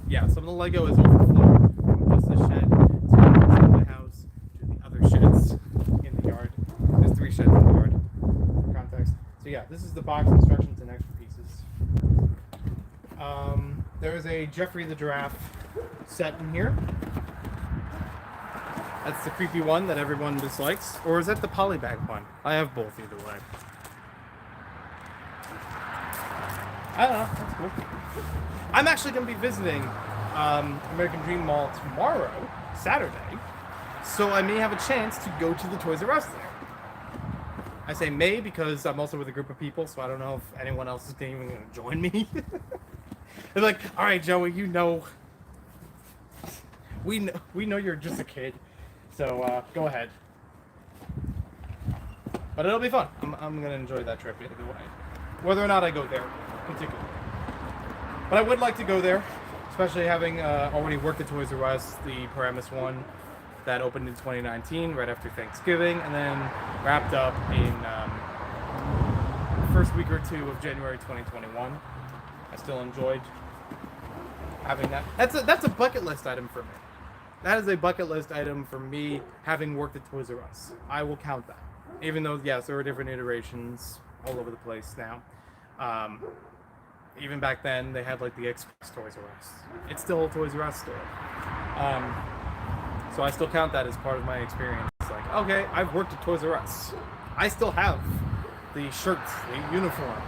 Yeah, some of the Lego is overflowed from just the shed to the my house to the other sheds in the yard. There's 3 sheds in the yard for context. So yeah, this is the box instructions and extra pieces. There is a Jeffrey the Giraffe set in here. That's the creepy one that everyone dislikes. Or is that the polybag one? I have both either way. I don't know. That's cool. I'm actually going to be visiting American Dream Mall tomorrow, Saturday. So I may have a chance to go to the Toys R Us there. I say may because I'm also with a group of people, so I don't know if anyone else is even going to join me. They're like, all right, Joey, you know, we know you're just a kid, so go ahead. But it'll be fun. I'm going to enjoy that trip either way, whether or not I go there, particularly. But I would like to go there, especially having already worked at Toys R Us, the Paramus one that opened in 2019, right after Thanksgiving, and then wrapped up in the first week or two of January 2021. I still enjoyed having that. That's a bucket list item for me. That is a bucket list item for me, having worked at Toys R Us. I will count that. Even though, yes, there are different iterations all over the place now. Even back then, they had like the Express Toys R Us. It's still a Toys R Us store. So I still count that as part of my experience. It's like, okay, I've worked at Toys R Us. I still have the shirts, the uniform.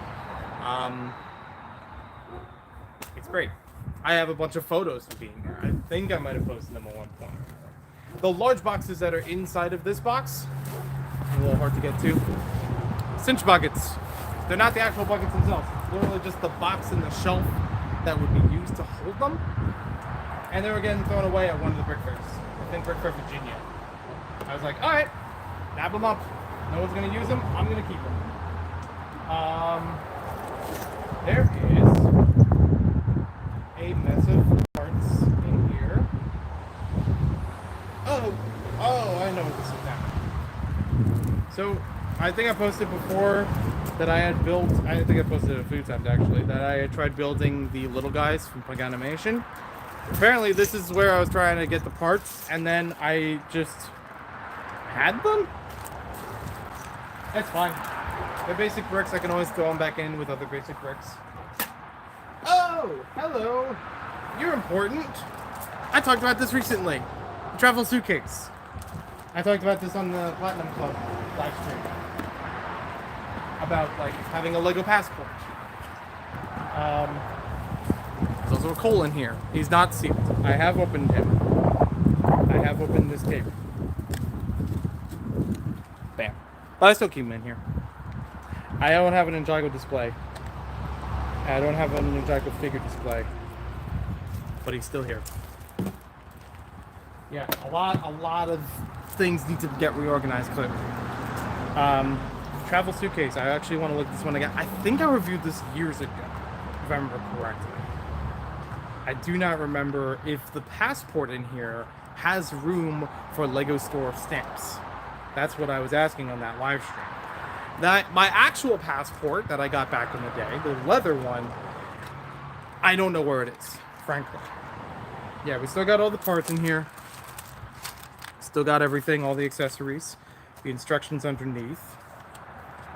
It's great. I have a bunch of photos of being there. I think I might have posted them at one point. The large boxes that are inside of this box, a little hard to get to. Cinch buckets. They're not the actual buckets themselves. It's literally just the box and the shelf that would be used to hold them. And they were getting thrown away at one of the brick fairs. I think Brick Fair, Virginia. I was like, all right, nab them up. No one's gonna use them. I'm gonna keep them. There is a mess of parts in here. Oh, I know what this is now. So I think I posted before that I had built. I think I posted it a few times actually. That I had tried building the little guys from Pug Animation. Apparently this is where I was trying to get the parts, and then I just had them? That's fine. They're basic bricks, I can always throw them back in with other basic bricks. Oh, hello. You're important. I talked about this recently. The travel suitcase. I talked about this on the Platinum Club live stream. About, like, having a Lego passport. There's also a Cole in here. He's not sealed. I have opened him. I have opened this cable. Bam. But I still keep him in here. I don't have an Ninjago display. I don't have a Ninjago figure display. But he's still here. Yeah, a lot of things need to get reorganized clearly. Travel suitcase. I actually want to look at this one again. I think I reviewed this years ago, if I remember correctly. I do not remember if the passport in here has room for Lego Store stamps. That's what I was asking on that live stream. That my actual passport that I got back in the day, the leather one, I don't know where it is, frankly. Yeah, we still got all the parts in here. Still got everything, all the accessories. The instructions underneath.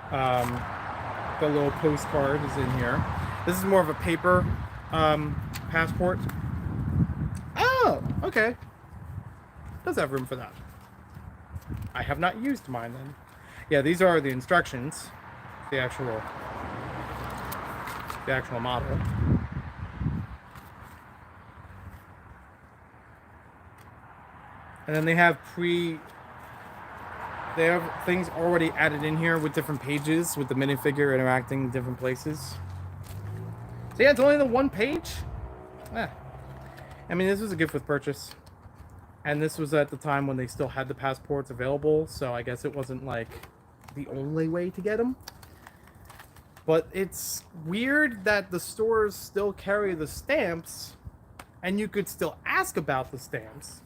The little postcard is in here. This is more of a paper passport. Oh, okay. Does have room for that. I have not used mine then. Yeah, these are the instructions. The actual model. And then they have things already added in here with different pages, with the minifigure interacting in different places. So yeah, it's only the one page. I mean, this was a gift with purchase. And this was at the time when they still had the passports available, so I guess it wasn't like the only way to get them. But it's weird that the stores still carry the stamps, and you could still ask about the stamps,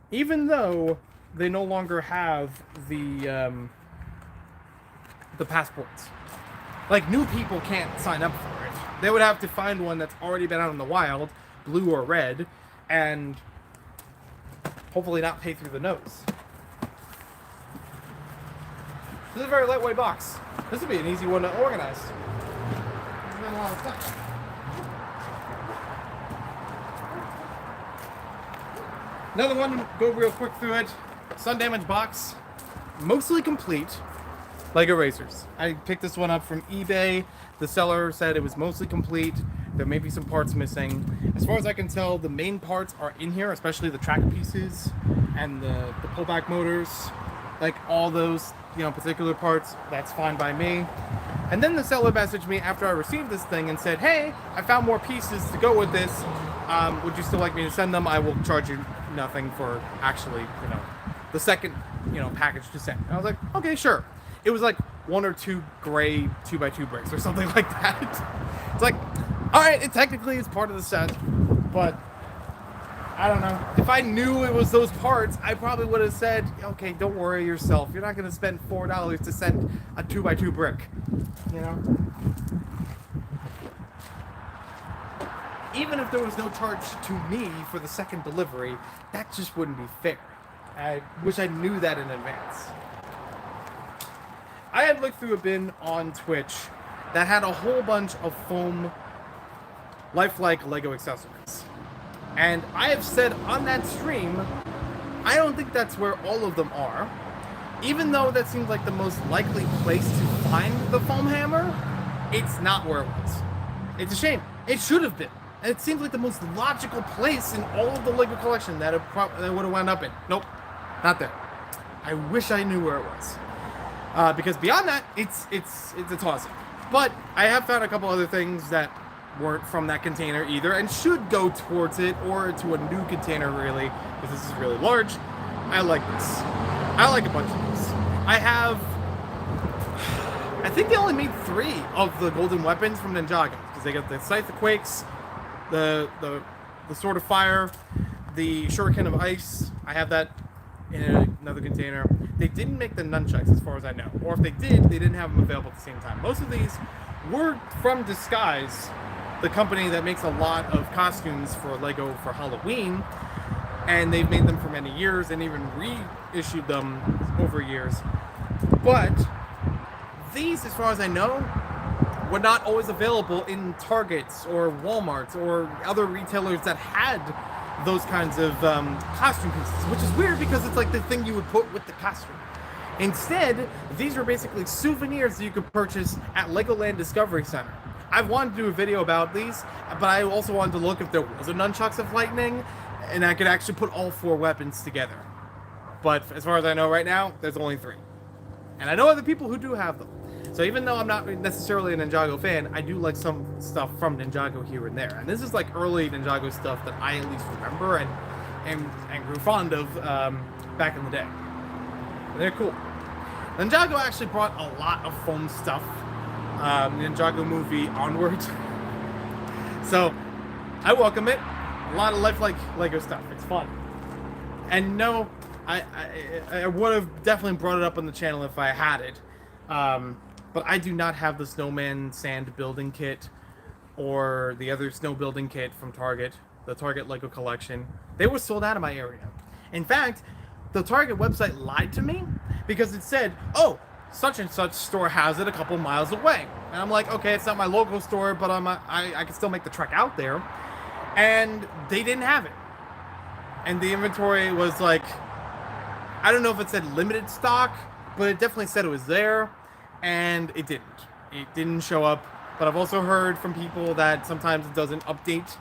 even though they no longer have the passports. Like, new people can't sign up for it. They would have to find one that's already been out in the wild, blue or red, and hopefully not pay through the nose. This is a very lightweight box. This would be an easy one to organize. There's been a lot of stuff. Another one, go real quick through it. Sun damage box, mostly complete. Lego Racers. I picked this one up from eBay. The seller said it was mostly complete. There may be some parts missing. As far as I can tell, the main parts are in here, especially the track pieces and the pullback motors. Like all those, particular parts, that's fine by me. And then the seller messaged me after I received this thing and said, hey, I found more pieces to go with this. Would you still like me to send them? I will charge you nothing for actually, the second, package to send. And I was like, okay, sure. It was like 1 or 2 gray 2x2 bricks or something like that. It's like, all right, it technically is part of the set, but I don't know. If I knew it was those parts, I probably would have said, okay, don't worry yourself. You're not going to spend $4 to send a 2x2 brick, Even if there was no charge to me for the second delivery, that just wouldn't be fair. I wish I knew that in advance. I had looked through a bin on Twitch that had a whole bunch of foam lifelike Lego accessories. And I have said on that stream, I don't think that's where all of them are. Even though that seems like the most likely place to find the foam hammer, it's not where it was. It's a shame. It should have been. And it seems like the most logical place in all of the Lego collection that it would have wound up in. Nope, not there. I wish I knew where it was. Because beyond that, it's a toss-up. But I have found a couple other things that weren't from that container either, and should go towards it, or to a new container, really, because this is really large. I like this. I like a bunch of these. I think they only made 3 of the golden weapons from Ninjago, because they got the Scythe of Quakes, the Sword of Fire, the Shuriken of Ice. I have that in another container. They didn't make the nunchucks, as far as I know. Or if they did, they didn't have them available at the same time. Most of these were from Disguise, the company that makes a lot of costumes for Lego for Halloween. And they've made them for many years and even reissued them over years. But these, as far as I know, were not always available in Targets or Walmarts or other retailers that had those kinds of costume pieces, which is weird because it's like the thing you would put with the costume. Instead, these are basically souvenirs that you could purchase at Legoland Discovery Center. I've wanted to do a video about these, but I also wanted to look if there was a Nunchucks of Lightning, and I could actually put all 4 weapons together. But as far as I know right now, there's only 3. And I know other people who do have them. So even though I'm not necessarily a Ninjago fan, I do like some stuff from Ninjago here and there. And this is like early Ninjago stuff that I at least remember and grew fond of back in the day. And they're cool. Ninjago actually brought a lot of foam stuff. Ninjago movie onward. So I welcome it. A lot of lifelike Lego stuff. It's fun. And no, I would have definitely brought it up on the channel if I had it. But I do not have the snowman sand building kit or the other snow building kit from Target, the Target Lego collection. They were sold out of my area. In fact, the Target website lied to me because it said, oh, such and such store has it a couple miles away. And I'm like, okay, it's not my local store, but I can still make the trek out there. And they didn't have it. And the inventory was like, I don't know if it said limited stock, but it definitely said it was there. And it didn't. It didn't show up. But I've also heard from people that sometimes it doesn't update,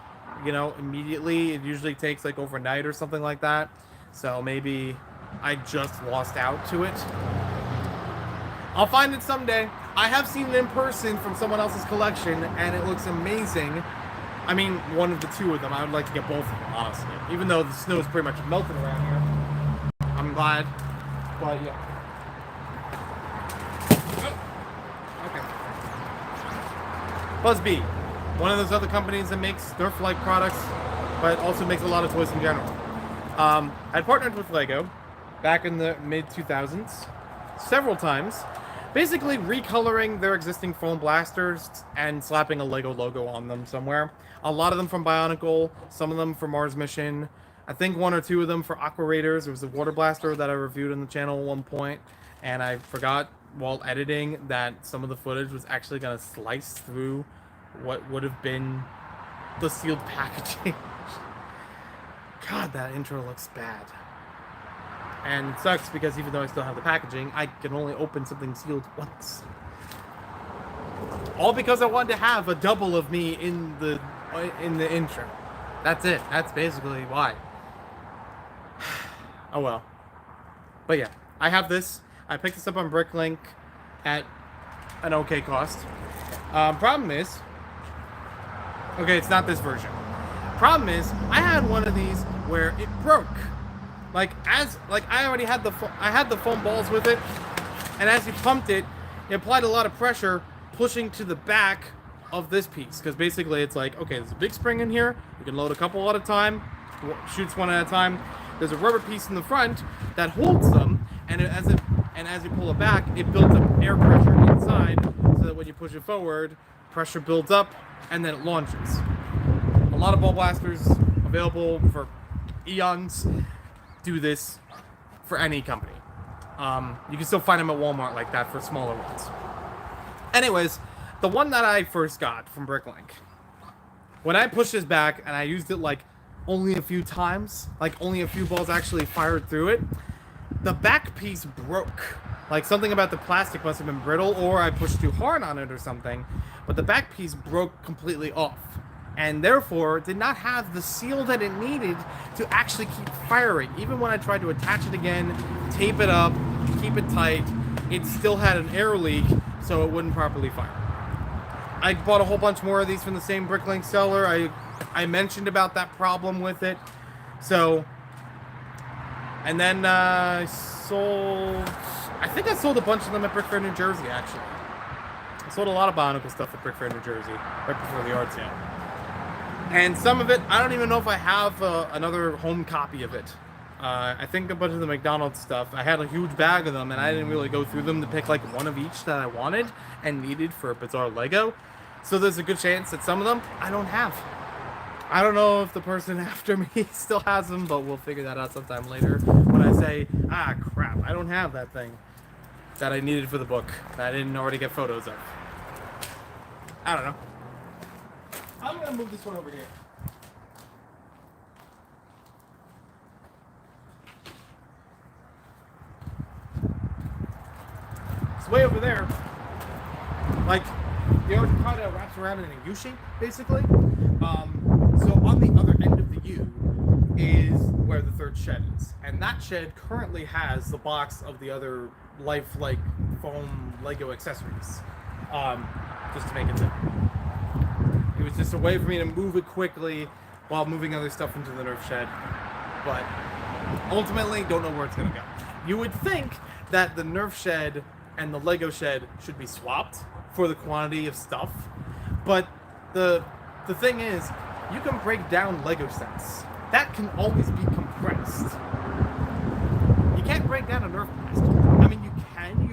immediately. It usually takes like overnight or something like that. So maybe I just lost out to it. I'll find it someday. I have seen it in person from someone else's collection, and it looks amazing. I mean, one of the 2 of them. I would like to get both of them, honestly. Even though the snow is pretty much melting around here. I'm glad. But yeah. Buzz B, one of those other companies that makes Nerf-like products, but also makes a lot of toys in general. I partnered with Lego back in the mid-2000s several times, basically recoloring their existing foam blasters and slapping a Lego logo on them somewhere. A lot of them from Bionicle, some of them for Mars Mission. I think 1 or 2 of them for Aqua Raiders. There was a water blaster that I reviewed on the channel at one point, and I forgot while editing that some of the footage was actually going to slice through what would have been the sealed packaging. God, that intro looks bad. And it sucks because even though I still have the packaging, I can only open something sealed once. All because I wanted to have a double of me in the intro. That's it. That's basically why. Oh well. But yeah, I have this. I picked this up on Bricklink at an okay cost. Problem is, okay, it's not this version. Problem is, I had one of these where it broke. I already had the foam balls with it, and as you pumped it, it applied a lot of pressure, pushing to the back of this piece. Because basically, it's like, okay, there's a big spring in here. You can load a couple at a time, shoots one at a time. There's a rubber piece in the front that holds them, and as you pull it back, it builds up air pressure inside, so that when you push it forward, pressure builds up, and then it launches. A lot of ball blasters available for eons do this for any company. You can still find them at Walmart like that for smaller ones. Anyways, the one that I first got from Bricklink, when I pushed this back and I used it like only a few times, like only a few balls actually fired through it, the back piece broke. Like something about the plastic must have been brittle, or I pushed too hard on it or something, but the back piece broke completely off, and therefore did not have the seal that it needed to actually keep firing. Even when I tried to attach it again, tape it up, keep it tight, it still had an air leak, so it wouldn't properly fire. I bought a whole bunch more of these from the same Bricklink seller. I mentioned about that problem with it. So, and then I think I sold a bunch of them at Brick Fair, New Jersey, actually. I sold a lot of Bionicle stuff at Brick Fair, New Jersey, right before the yard sale. And some of it, I don't even know if I have another home copy of it. I think a bunch of the McDonald's stuff, I had a huge bag of them, and I didn't really go through them to pick like one of each that I wanted and needed for a Bizarre Lego. So there's a good chance that some of them I don't have. I don't know if the person after me still has them, but we'll figure that out sometime later when I say, ah, crap, I don't have that thing that I needed for the book that I didn't already get photos of. I don't know. I'm going to move this one over here. It's way over there. Like, the arch kind of wraps around in a U shape, basically. So on the other end of the U is where the third shed is. And that shed currently has the box of the other lifelike foam Lego accessories. Just to make it simple. It was just a way for me to move it quickly while moving other stuff into the Nerf shed. But ultimately, don't know where it's going to go. You would think that the Nerf shed and the Lego shed should be swapped for the quantity of stuff. But the thing is, you can break down Lego sets. That can always be compressed. You can't break down a Nerf blaster. I mean, you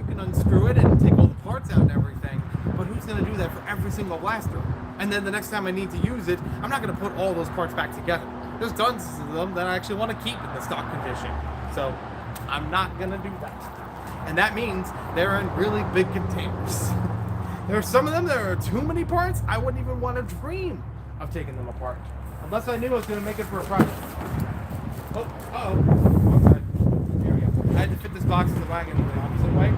can unscrew it and take all the parts out and everything, but who's going to do that for every single blaster? And then the next time I need to use it, I'm not going to put all those parts back together. There's tons of them that I actually want to keep in the stock condition. So I'm not going to do that. And that means they're in really big containers. There are some of them that are too many parts. I wouldn't even want to dream of taking them apart. Unless I knew I was going to make it for a project. Oh, uh-oh. Wrong side. Here we go. I had to fit this box in the wagon the opposite way.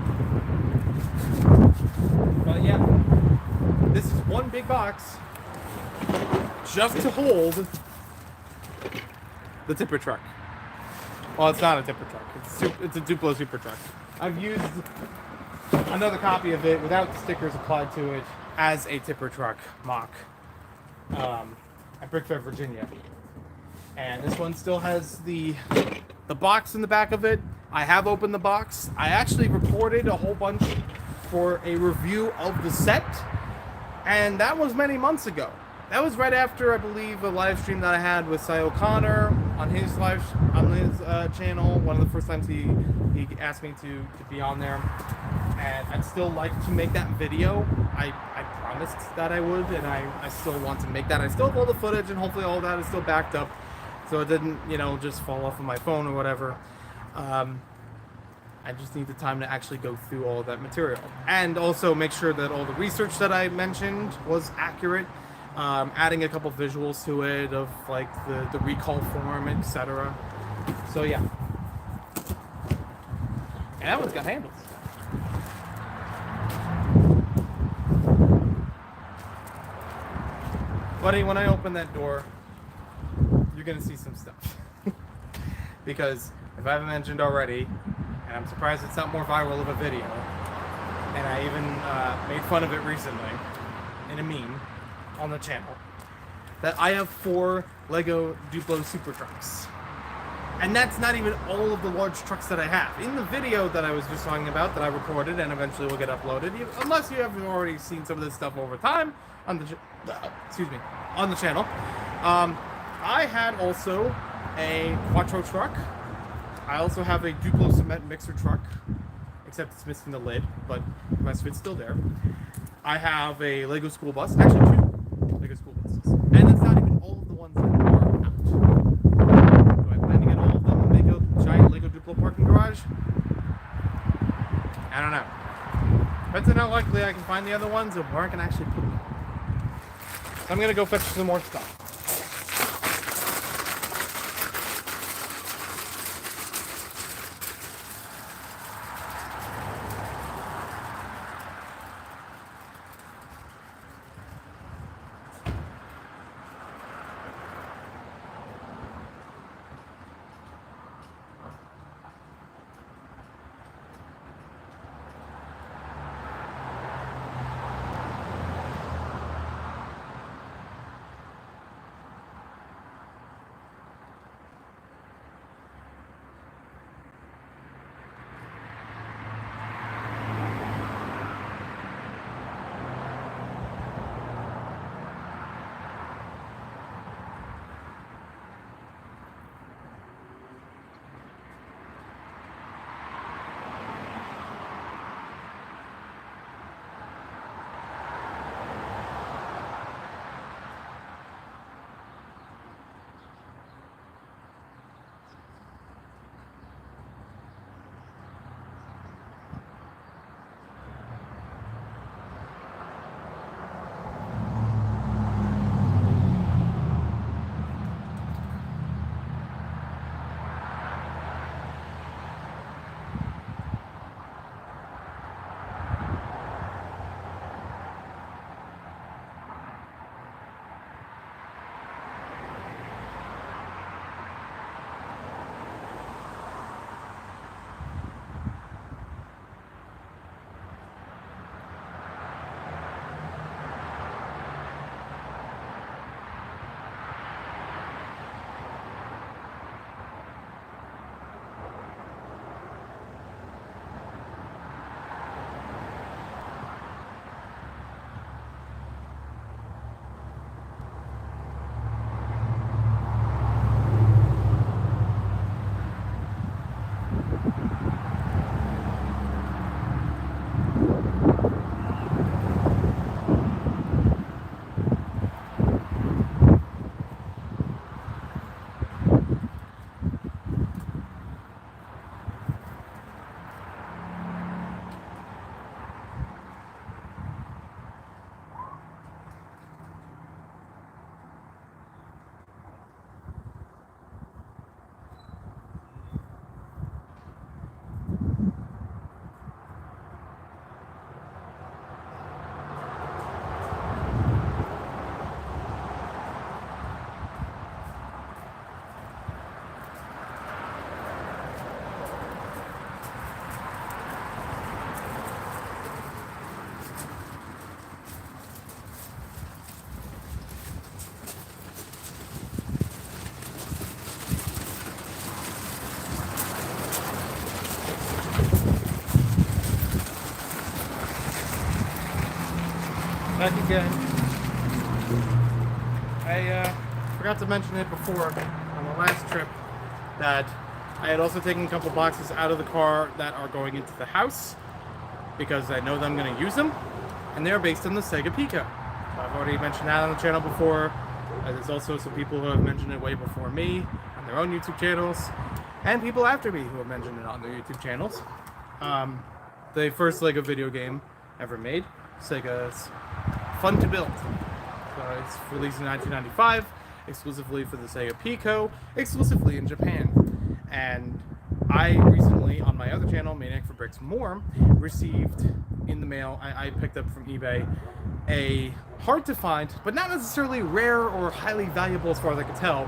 But yeah, this is one big box just to hold the tipper truck. Well, it's not a tipper truck. It's a Duplo super truck. I've used another copy of it without the stickers applied to it as a tipper truck mock at Brick Fair, Virginia. And this one still has the box in the back of it. I have opened the box. I actually recorded a whole bunch for a review of the set, and that was many months ago. That was right after, I believe, a live stream that I had with Cy O'Connor on his channel. One of the first times he asked me to be on there, and I'd still like to make that video. I promised that I would, and I still want to make that. I still have all the footage, and hopefully all that is still backed up, so it didn't, just fall off of my phone or whatever. I just need the time to actually go through all of that material, and also make sure that all the research that I mentioned was accurate. adding a couple visuals to it of like the recall form, etc. So yeah. And that one's got handles. Buddy, when I open that door, you're gonna see some stuff. Because if I haven't mentioned already, and I'm surprised it's not more viral of a video, and I even made fun of it recently in a meme on the channel, that I have 4 Lego Duplo Super Trucks. And that's not even all of the large trucks that I have. In the video that I was just talking about, that I recorded and eventually will get uploaded, unless you have already seen some of this stuff over time on the on the channel, I had also a Quattro truck. I also have a Duplo cement mixer truck, except it's missing the lid, but the rest of it's still there. I have a Lego school bus, actually 2 Lego school buses, and that's not even all of the ones that are out. Do I plan to get all of them and make a giant Lego Duplo parking garage? I don't know. Depends on how likely I can find the other ones and where I can actually put them. So I'm gonna go fetch some more stuff. Back again. I forgot to mention it before on the last trip that I had also taken a couple boxes out of the car that are going into the house because I know that I'm going to use them, and they're based on the Sega Pico. I've already mentioned that on the channel before. There's also some people who have mentioned it way before me on their own YouTube channels, and people after me who have mentioned it on their YouTube channels. The first Lego video game ever made, Sega's Fun to Build, It's released in 1995, exclusively for the Sega Pico, exclusively in Japan. And I recently, on my other channel, Maniac for Bricks More, received in the mail, I picked up from eBay, a hard to find, but not necessarily rare or highly valuable as far as I can tell,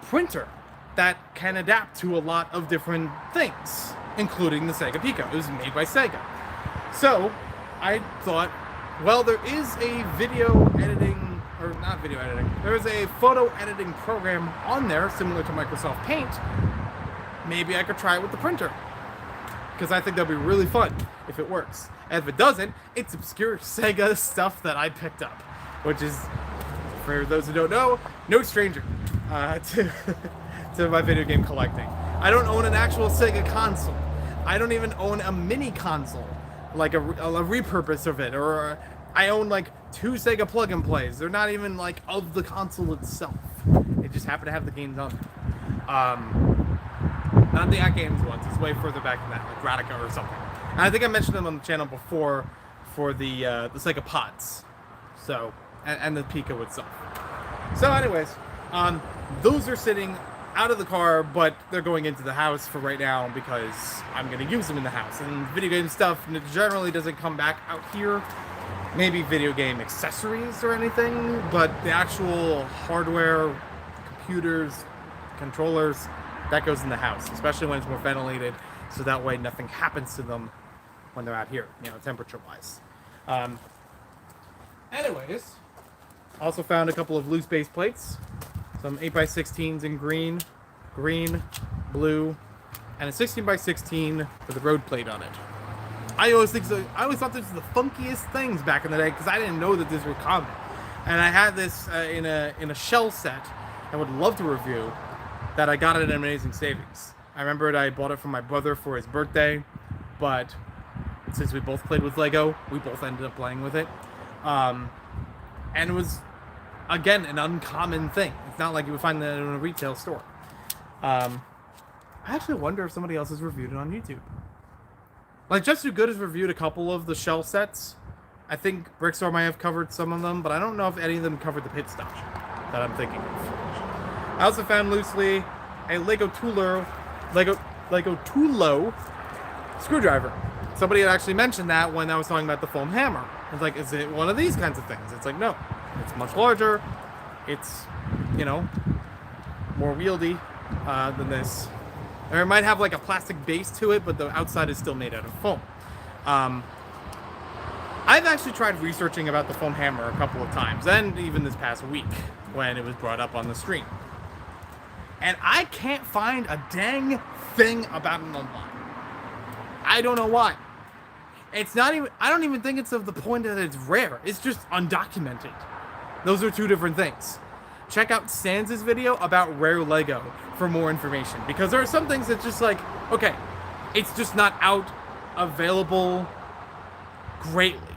printer that can adapt to a lot of different things, including the Sega Pico. It was made by Sega. So I thought, well, there is a video editing, or not video editing, there is a photo editing program on there similar to Microsoft Paint. Maybe I could try it with the printer, because I think that'd be really fun if it works. And if it doesn't, it's obscure Sega stuff that I picked up, which is, for those who don't know, no stranger to my video game collecting. I don't own an actual Sega console. I don't even own a mini console, like a repurpose of it, or I own like 2 Sega plug-and-plays. They're not even like of the console itself. It just happened to have the games on there. Not the At Games ones. It's way further back than that, like Radica or something. And I think I mentioned them on the channel before for the Sega Pods, so and the Pico itself. So, anyways, those are sitting out of the car, but they're going into the house for right now because I'm going to use them in the house. And video game stuff generally doesn't come back out here. Maybe video game accessories or anything, but the actual hardware, computers, controllers, that goes in the house, especially when it's more ventilated, so that way nothing happens to them when they're out here, you know, temperature-wise. Anyways, also found a couple of loose base plates. Some 8x16s in green, blue, and a 16x16 with a road plate on it. I always thought this was the funkiest things back in the day because I didn't know that these were common. And I had this in a shell set I would love to review that I got at an amazing savings. I remembered I bought it from my brother for his birthday, but since we both played with Lego, we both ended up playing with it. And it was, again, an uncommon thing. It's not like you would find that in a retail store. I actually wonder if somebody else has reviewed it on YouTube. Like, Just Too Good has reviewed a couple of the shell sets. I think Brickstore might have covered some of them, but I don't know if any of them covered the pit stop that I'm thinking of. I also found loosely a Lego Tooler screwdriver. Somebody had actually mentioned that when I was talking about the foam hammer. I was like, is it one of these kinds of things? It's like, no. It's much larger. It's, you know, more wieldy than this. Or it might have like a plastic base to it, but the outside is still made out of foam. I've actually tried researching about the foam hammer a couple of times, and even this past week when it was brought up on the stream. And I can't find a dang thing about it online. I don't know why. It's not even, I don't even think it's of the point that it's rare. It's just undocumented. Those are two different things. Check out Sans' video about rare Lego for more information. Because there are some things that's just like, okay, it's just not out available greatly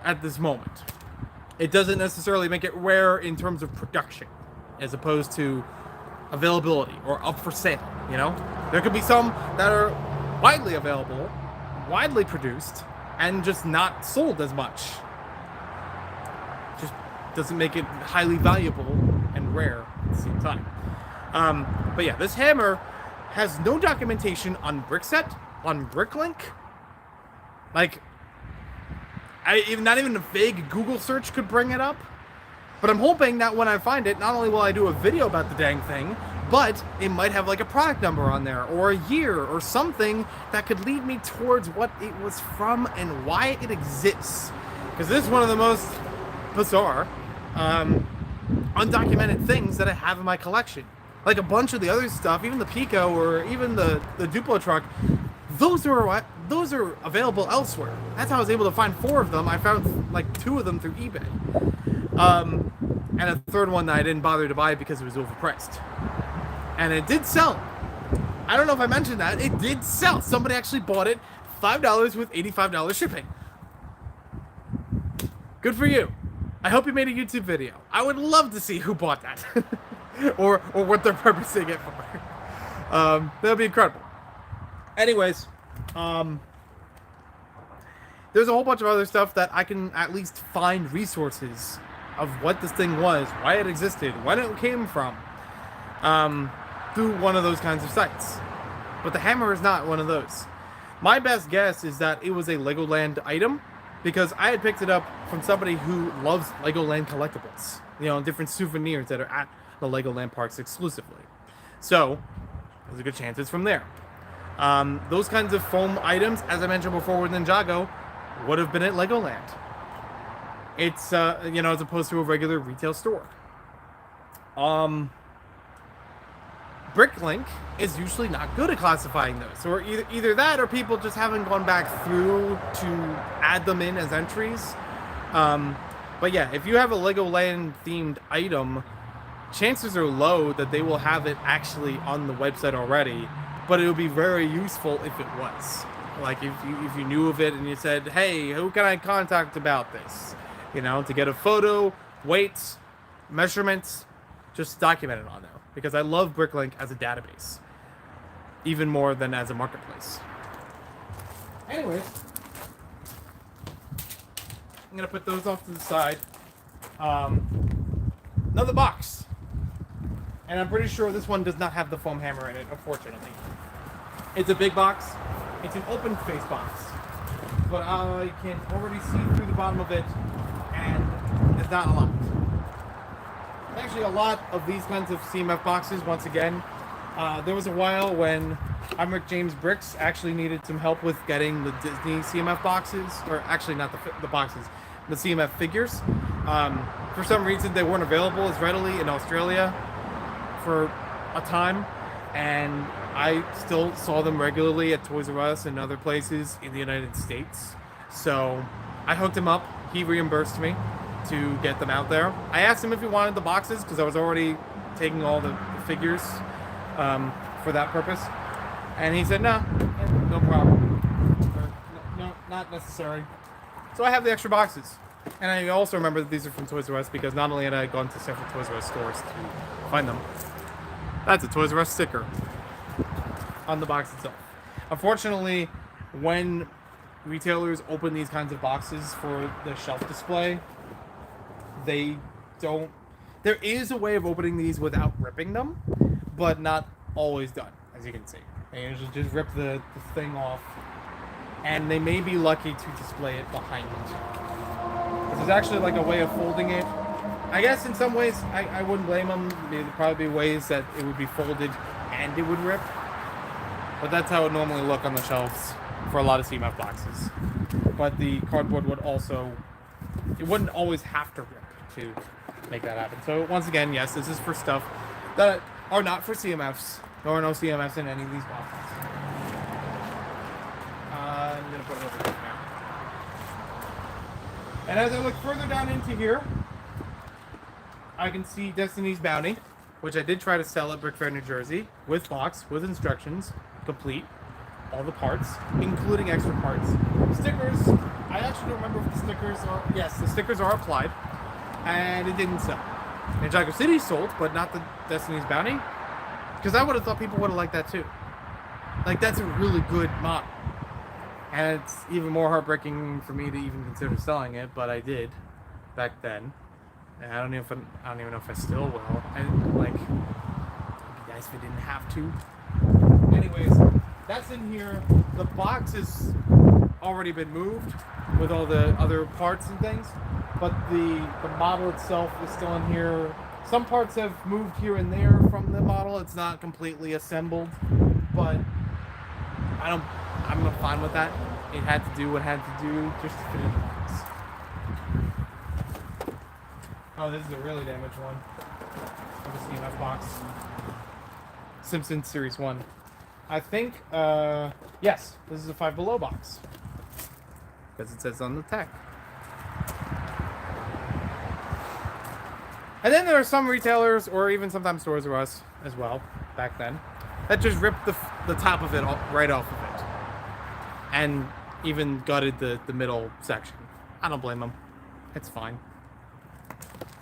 at this moment. It doesn't necessarily make it rare in terms of production, as opposed to availability or up for sale, you know? There could be some that are widely available, widely produced, and just not sold as much. Just doesn't make it highly valuable and rare at the same time. But yeah, this hammer has no documentation on Brickset, on Bricklink. Like, not even a vague Google search could bring it up. But I'm hoping that when I find it, not only will I do a video about the dang thing, but it might have like a product number on there, or a year, or something that could lead me towards what it was from and why it exists. Because this is one of the most bizarre, undocumented things that I have in my collection. Like a bunch of the other stuff, even the Pico or even the Duplo truck, those are available elsewhere. That's how I was able to find 4 of them. I found like 2 of them through eBay. And a third one that I didn't bother to buy because it was overpriced. And it did sell. I don't know if I mentioned that. It did sell. Somebody actually bought it, $5 with $85 shipping. Good for you. I hope you made a YouTube video. I would love to see who bought that. or what they're purposing it for. That would be incredible. Anyways, there's a whole bunch of other stuff that I can at least find resources of what this thing was, why it existed, when it came from, through one of those kinds of sites. But the hammer is not one of those. My best guess is that it was a Legoland item, because I had picked it up from somebody who loves Legoland collectibles. You know, different souvenirs that are at the Legoland parks exclusively. So, there's a good chance it's from there. Those kinds of foam items, as I mentioned before with Ninjago, would have been at Legoland. It's, you know, as opposed to a regular retail store. Bricklink is usually not good at classifying those. Or either that, or people just haven't gone back through to add them in as entries. But yeah, if you have a Legoland themed item, chances are low that they will have it actually on the website already, but it would be very useful if it was. Like if you knew of it and you said, hey, who can I contact about this? You know, to get a photo, weights, measurements, just document it on there. Because I love Bricklink as a database, even more than as a marketplace. Anyways, I'm gonna put those off to the side. Another box. And I'm pretty sure this one does not have the foam hammer in it, unfortunately. It's a big box. It's an open face box. But I can already see through the bottom of it, and it's not a lot. Actually, a lot of these kinds of CMF boxes, once again, there was a while when Rick James Bricks actually needed some help with getting the Disney CMF boxes, or actually not the boxes, the CMF figures. For some reason, they weren't available as readily in Australia for a time, and I still saw them regularly at Toys R Us and other places in the United States. So I hooked him up. He reimbursed me to get them out there. I asked him if he wanted the boxes because I was already taking all the figures for that purpose, and he said no problem, no, not necessary. So I have the extra boxes, and I also remember that these are from Toys R Us because not only had I gone to several Toys R Us stores to find them. That's a Toys R Us sticker on the box itself. Unfortunately, when retailers open these kinds of boxes for the shelf display, they don't. There is a way of opening these without ripping them, but not always done, as you can see. They usually just rip the thing off, and they may be lucky to display it behind it. There's actually like a way of folding it. I guess in some ways, I wouldn't blame them. There'd probably be ways that it would be folded and it would rip, but that's how it normally look on the shelves for a lot of CMF boxes. But the cardboard would also, it wouldn't always have to rip to make that happen. So once again, yes, this is for stuff that are not for CMFs. There are no CMFs in any of these boxes. I'm going to put it over here now. And as I look further down into here, I can see Destiny's Bounty, which I did try to sell at Brick Fair, New Jersey, with box, with instructions, complete, all the parts, including extra parts. Stickers, I actually don't remember if the stickers are, yes, the stickers are applied, and it didn't sell. Ninjago City sold, but not the Destiny's Bounty, because I would have thought people would have liked that too. Like, that's a really good model. And it's even more heartbreaking for me to even consider selling it, but I did back then. And I don't even know if I still will. And like, it'd be nice if I didn't have to. Anyways, that's in here. The box has already been moved with all the other parts and things, but the model itself is still in here. Some parts have moved here and there from the model. It's not completely assembled, but I'm fine with that. It had to do what it had to do just to fit in the box. Oh, this is a really damaged one. Of the CMF box. Simpsons Series 1. I think, yes, this is a Five Below box. Because it says on the tag. And then there are some retailers, or even sometimes Toys R Us as well, back then, that just ripped the top of it right off of it. And even gutted the middle section. I don't blame them. It's fine.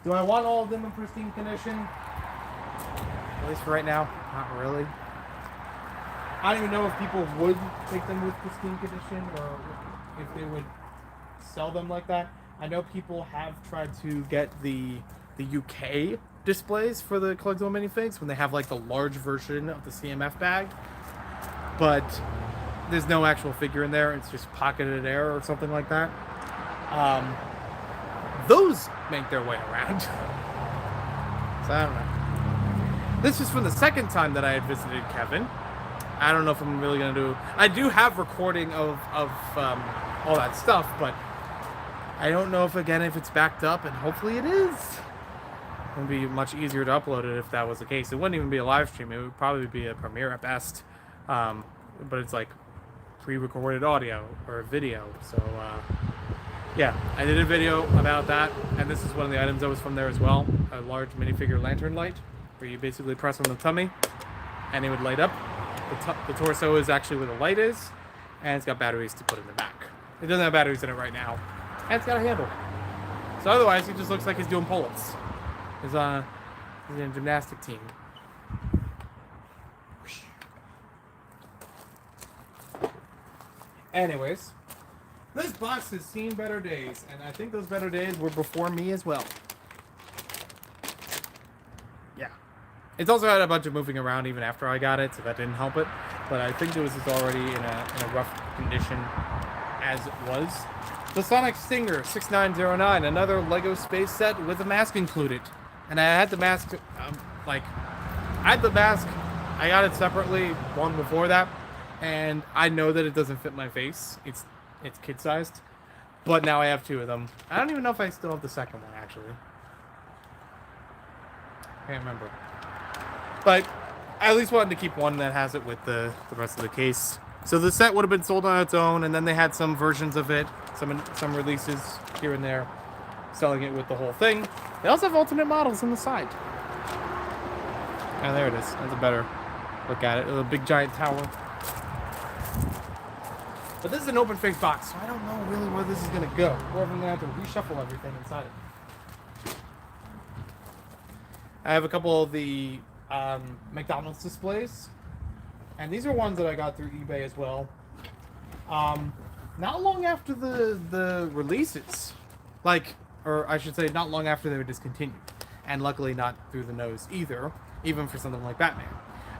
Do I want all of them in pristine condition? At least for right now, not really. I don't even know if people would take them with pristine condition, or if they would sell them like that. I know people have tried to get the UK displays for the collectible minifigs when they have like the large version of the CMF bag, but there's no actual figure in there. It's just pocketed air or something like that. Those make their way around. So I don't know. This is from the second time that I had visited Kevin. I don't know if I'm really gonna do. I do have recording of all that stuff, but I don't know if it's backed up, and hopefully it is. It would be much easier to upload it if that was the case. It wouldn't even be a live stream. It would probably be a premiere at best. But it's like pre-recorded audio or video. So yeah, I did a video about that, and this is one of the items that was from there as well. A large minifigure lantern light, where you basically press on the tummy, and it would light up. The torso is actually where the light is, and it's got batteries to put in the back. It doesn't have batteries in it right now, and it's got a handle. So otherwise, he just looks like he's doing pull-ups. He's in a gymnastic team. Anyways, this box has seen better days, and I think those better days were before me as well. Yeah. It's also had a bunch of moving around even after I got it, so that didn't help it. But I think it was already in a rough condition as it was. The Sonic Stinger 6909, another Lego space set with a mask included. And I had the mask, I got it separately, one before that. And I know that it doesn't fit my face. It's kid-sized. But now I have two of them. I don't even know if I still have the second one, actually. Can't remember. But I at least wanted to keep one that has it with the rest of the case. So the set would have been sold on its own, and then they had some versions of it, some releases here and there, selling it with the whole thing. They also have alternate models on the side. And there it is. That's a better look at it. A big giant tower. But this is an open face box, so I don't know really where this is going to go. Or if I'm going to have to reshuffle everything inside it. I have a couple of the McDonald's displays. And these are ones that I got through eBay as well. Not long after the releases. Or I should say, not long after they were discontinued. And luckily not through the nose either, even for something like Batman.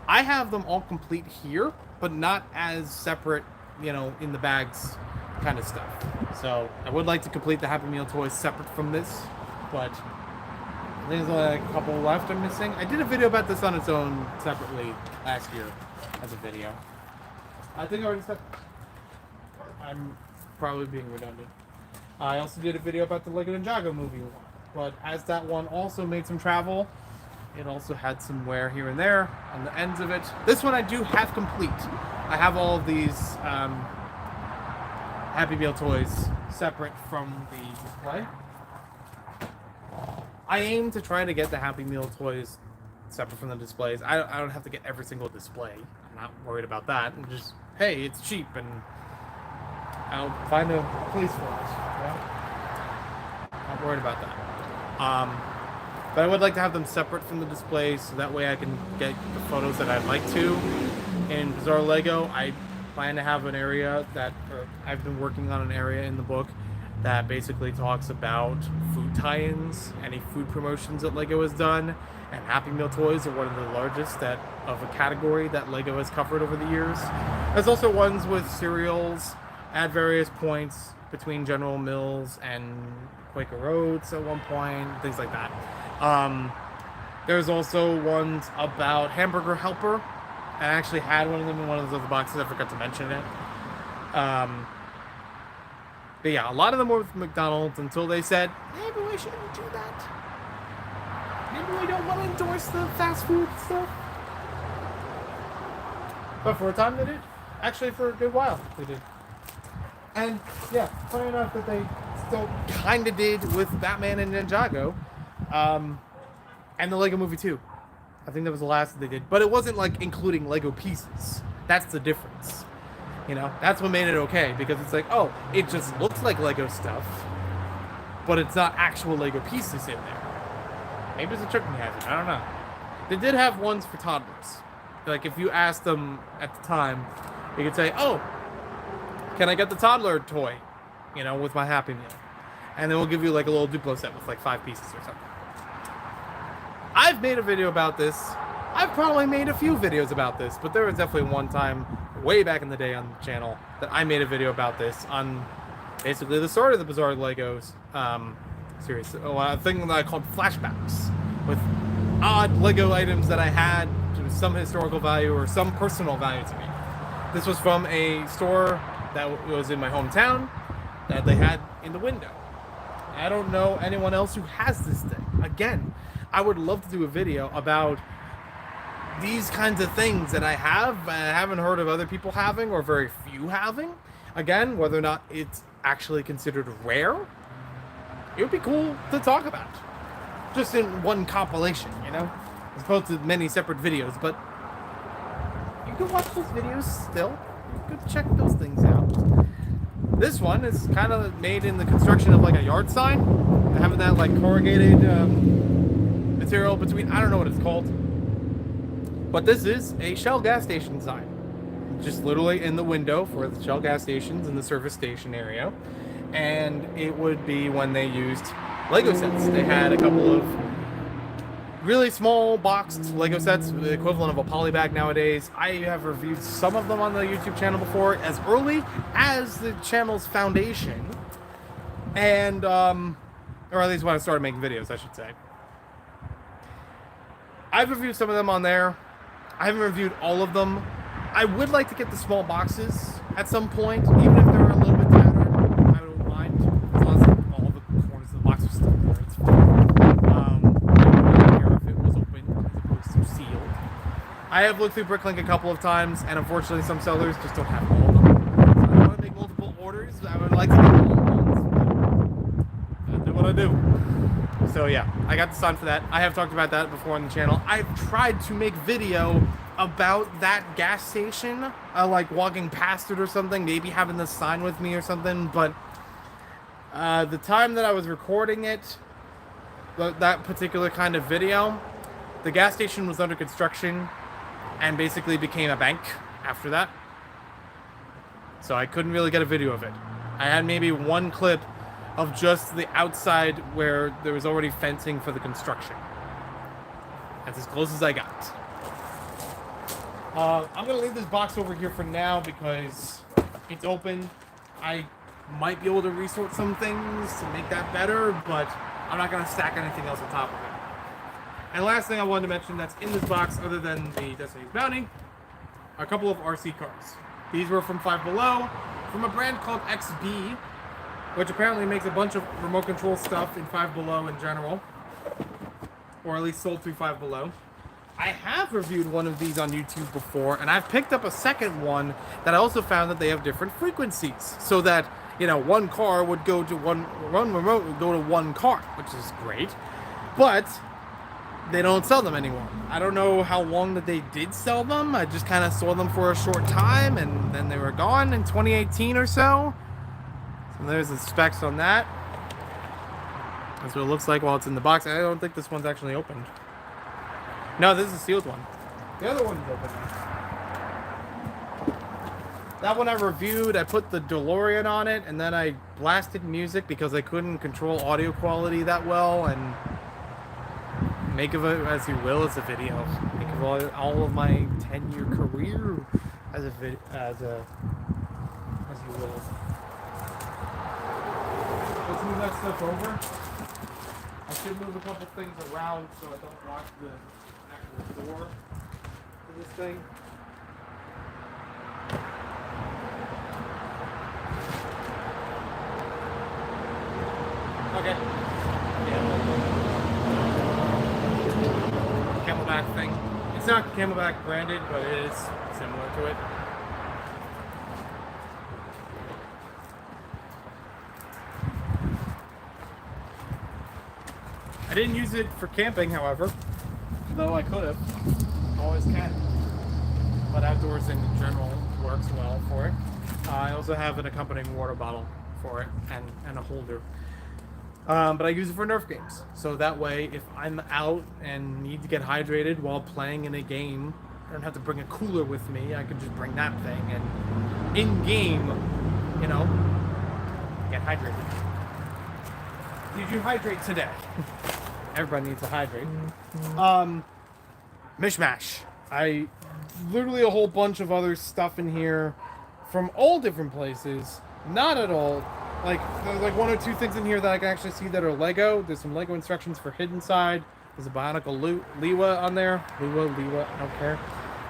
I have them all complete here, but not as separate, in the bags kind of stuff. So I would like to complete the Happy Meal toys separate from this, but I think there's only a couple left I'm missing. I did a video about this on its own separately last year as a video. I think I already said I'm probably being redundant. I also did a video about the Lego Ninjago movie one, but as that one also made some travel, it also had some wear here and there on the ends of it. This one I do have complete. I have all of these Happy Meal toys separate from the display. I aim to try to get the Happy Meal toys separate from the displays. I don't have to get every single display. I'm not worried about that. I'm just, hey, it's cheap, and I'll find a place for it. Yeah? Not worried about that. But I would like to have them separate from the displays, so that way I can get the photos that I'd like to. In Bizarre Lego, I plan to have an area or I've been working on an area in the book that basically talks about food tie-ins, any food promotions that Lego has done, and Happy Meal toys are one of the largest of a category that Lego has covered over the years. There's also ones with cereals at various points between General Mills and Quaker Oats at one point, things like that. There's also ones about Hamburger Helper. I actually had one of them in one of those other boxes. I forgot to mention it. But yeah, a lot of them were with McDonald's until they said, maybe we shouldn't do that. Maybe we don't want to endorse the fast food stuff. But for a time they did. Actually, for a good while they did. And yeah, funny enough that they still kind of did with Batman and Ninjago. And the Lego Movie 2. I think that was the last that they did. But it wasn't like including Lego pieces. That's the difference. That's what made it okay. Because it's like, oh, it just looks like Lego stuff. But it's not actual Lego pieces in there. Maybe it's a tricking hazard. I don't know. They did have ones for toddlers. Like, if you asked them at the time, you could say, oh, can I get the toddler toy? you know, with my Happy Meal. And then we'll give you like a little Duplo set with like 5 pieces or something. I've made a video about this. I've probably made a few videos about this, but there was definitely one time way back in the day on the channel that I made a video about this on basically the start of the Bizarre Legos series. A thing that I called flashbacks with odd Lego items that I had to some historical value or some personal value to me. This was from a store that was in my hometown that they had in the window. I don't know anyone else who has this thing. Again, I would love to do a video about these kinds of things that I have. I haven't heard of other people having, or very few having. Again, whether or not it's actually considered rare, it would be cool to talk about. Just in one compilation, you know? As opposed to many separate videos, but you can watch those videos still. You can check those things out. This one is kind of made in the construction of like a yard sign. Having that like corrugated material between, I don't know what it's called. But this is a Shell gas station sign. Just literally in the window for the Shell gas stations in the service station area. And it would be when they used Lego sets. They had a couple of really small boxed Lego sets, the equivalent of a poly bag nowadays. I have reviewed some of them on the YouTube channel before, as early as the channel's foundation. And, or at least when I started making videos, I should say. I've reviewed some of them on there. I haven't reviewed all of them. I would like to get the small boxes at some point, even if they're a little bit tattered. I don't mind, as long as all the corners of the box are still there. It's fine. I don't care if it was open as opposed to sealed. I have looked through Bricklink a couple of times, and unfortunately some sellers just don't have all of them. So I don't want to make multiple orders. I would like to get all ones, but that's what I do. So yeah, I got the sign for that. I have talked about that before on the channel. I've tried to make video about that gas station, like walking past it or something, maybe having the sign with me or something, but the time that I was recording it, that particular kind of video, the gas station was under construction and basically became a bank after that. So I couldn't really get a video of it. I had maybe one clip of just the outside where there was already fencing for the construction. That's as close as I got. I'm gonna leave this box over here for now because it's open. I might be able to resort some things to make that better, but I'm not gonna stack anything else on top of it. And last thing I wanted to mention that's in this box, other than the Destiny's Bounty, are a couple of RC cars. These were from Five Below, from a brand called XB, which apparently makes a bunch of remote control stuff in Five Below in general, or at least sold through Five Below. I have reviewed one of these on YouTube before, and I've picked up a second one that I also found that they have different frequencies, so that, you know, one car would go to one remote would go to one car, which is great, but they don't sell them anymore. I don't know how long that they did sell them. I just kind of saw them for a short time, and then they were gone in 2018 or so. So there's the specs on that. That's what it looks like while it's in the box. I don't think this one's actually opened. No, this is a sealed one. The other one's open. That one I reviewed. I put the DeLorean on it, and then I blasted music because I couldn't control audio quality that well, and make of it as you will as a video. Think of all of my 10-year career as you will. Let's move that stuff over. I should move a couple things around so I don't block the actual door for this thing. Okay. Yeah. Camelback thing. It's not Camelback branded, but it is similar to it. I didn't use it for camping, however, though I could have. Always can. But outdoors in general works well for it. I also have an accompanying water bottle for it and a holder. But I use it for Nerf games. So that way, if I'm out and need to get hydrated while playing in a game, I don't have to bring a cooler with me. I can just bring that thing. And in-game, you know, get hydrated. Did you hydrate today? Everybody needs to hydrate. Mishmash. Literally a whole bunch of other stuff in here from all different places. Not at all. Like, there's like one or two things in here that I can actually see that are Lego. There's some Lego instructions for hidden side. There's a Bionicle Liwa on there. Liwa, I don't care.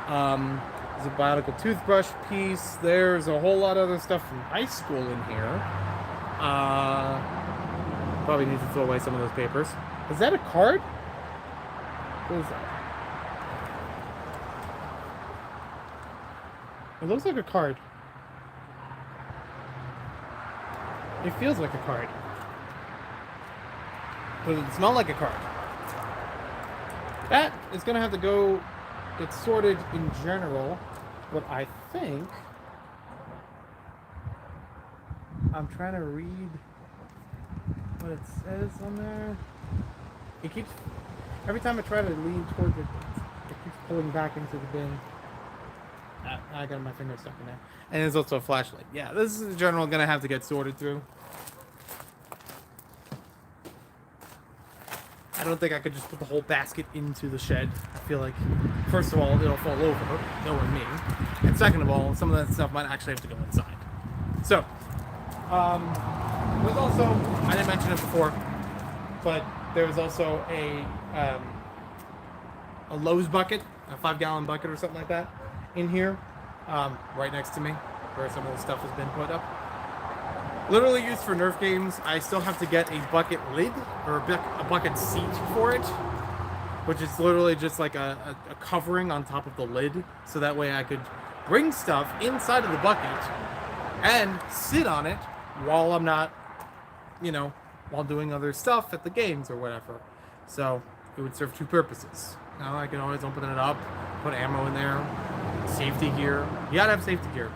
There's a Bionicle toothbrush piece. There's a whole lot of other stuff from high school in here. Probably need to throw away some of those papers. Is that a card? What is that? It looks like a card. It feels like a card. But it smells like a card. That is going to have to go get sorted in general. But I think... I'm trying to read what it says on there. It keeps... Every time I try to lean towards it, it keeps pulling back into the bin. I got my finger stuck in there. And there's also a flashlight. Yeah, this is in general going to have to get sorted through. I don't think I could just put the whole basket into the shed. I feel like, first of all, it'll fall over, knowing me. And second of all, some of that stuff might actually have to go inside. So, there's also, I didn't mention it before, but there was also a Lowe's bucket, a 5-gallon bucket or something like that, in here, right next to me, where some of the stuff has been put up. Literally used for Nerf games. I still have to get a bucket lid, or a bucket seat for it, which is literally just like a covering on top of the lid, so that way I could bring stuff inside of the bucket and sit on it while I'm not, while doing other stuff at the games or whatever. So it would serve two purposes. I can always open it up, put ammo in there, safety gear. You gotta have safety gear.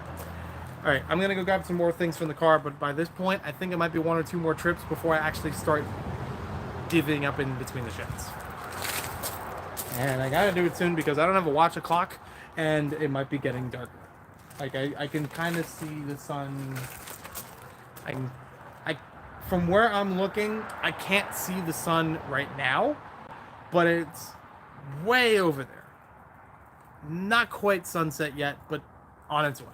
Alright, I'm gonna go grab some more things from the car, but by this point, I think it might be 1 or 2 more trips before I actually start divvying up in between the sheds. And I gotta do it soon because I don't have a watch o'clock, and it might be getting darker. Like, I can kind of see the sun. From where I'm looking, I can't see the sun right now, but it's way over there. Not quite sunset yet, but on its way.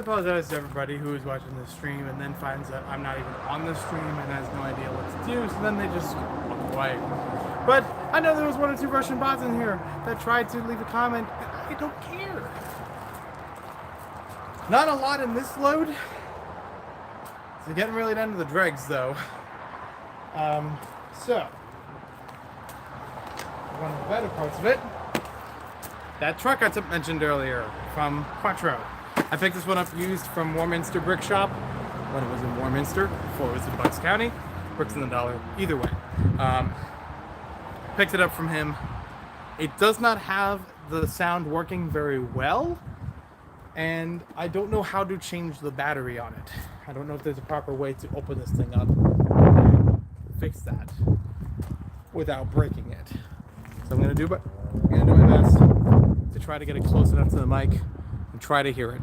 apologize to everybody who is watching this stream and then finds that I'm not even on the stream and has no idea what to do, so then they just walk away. But I know there was 1 or 2 Russian bots in here that tried to leave a comment, and I don't care. Not a lot in this load. So getting really down to the dregs, though. So one of the better parts of it, that truck I mentioned earlier from Quattro. I picked this one up used from Warminster Brick Shop when it was in Warminster, before it was in Bucks County. Bricks in the dollar, either way. Picked it up from him. It does not have the sound working very well, and I don't know how to change the battery on it. I don't know if there's a proper way to open this thing up and fix that without breaking it. So I'm gonna do my best to try to get it close enough to the mic and try to hear it.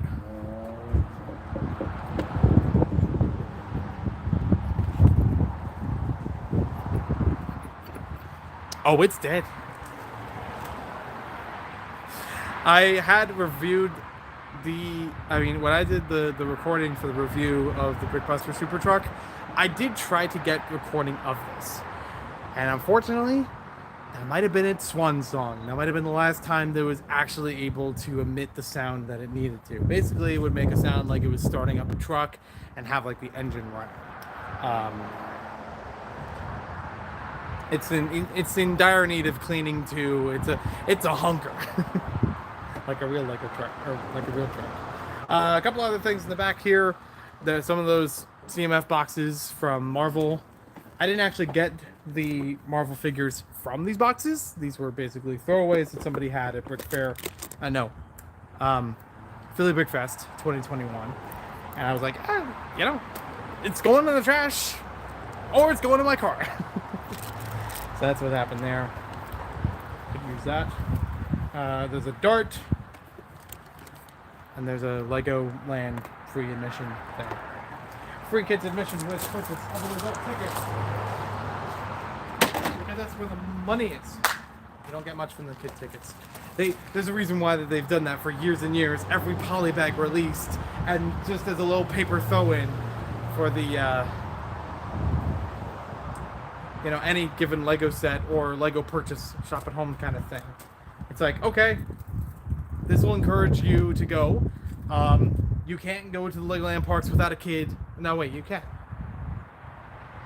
Oh, it's dead. I had reviewed when I did the recording for the review of the Brickbuster Super Truck, I did try to get recording of this. And unfortunately, that might have been its swan song. That might have been the last time that it was actually able to emit the sound that it needed to. Basically, it would make a sound like it was starting up a truck and have like the engine running. It's in dire need of cleaning too. It's a hunker. Like a real truck, or like a real truck. A couple other things in the back here. There's some of those CMF boxes from Marvel. I didn't actually get the Marvel figures from these boxes. These were basically throwaways that somebody had at Brick Fair. Philly Brick Fest 2021. And I was like, it's going in the trash, or it's going in my car. So that's what happened there. Could use that. There's a dart. And there's a Lego Land free admission thing. Free kids admission with tickets. Other result tickets. Because that's where the money is. You don't get much from the kid tickets. There's a reason why that they've done that for years and years. Every polybag released, and just as a little paper throw-in for the any given Lego set or Lego purchase, shop at home kind of thing. It's like, okay, this will encourage you to go. You can't go to the Legoland parks without a kid. No, wait, you can.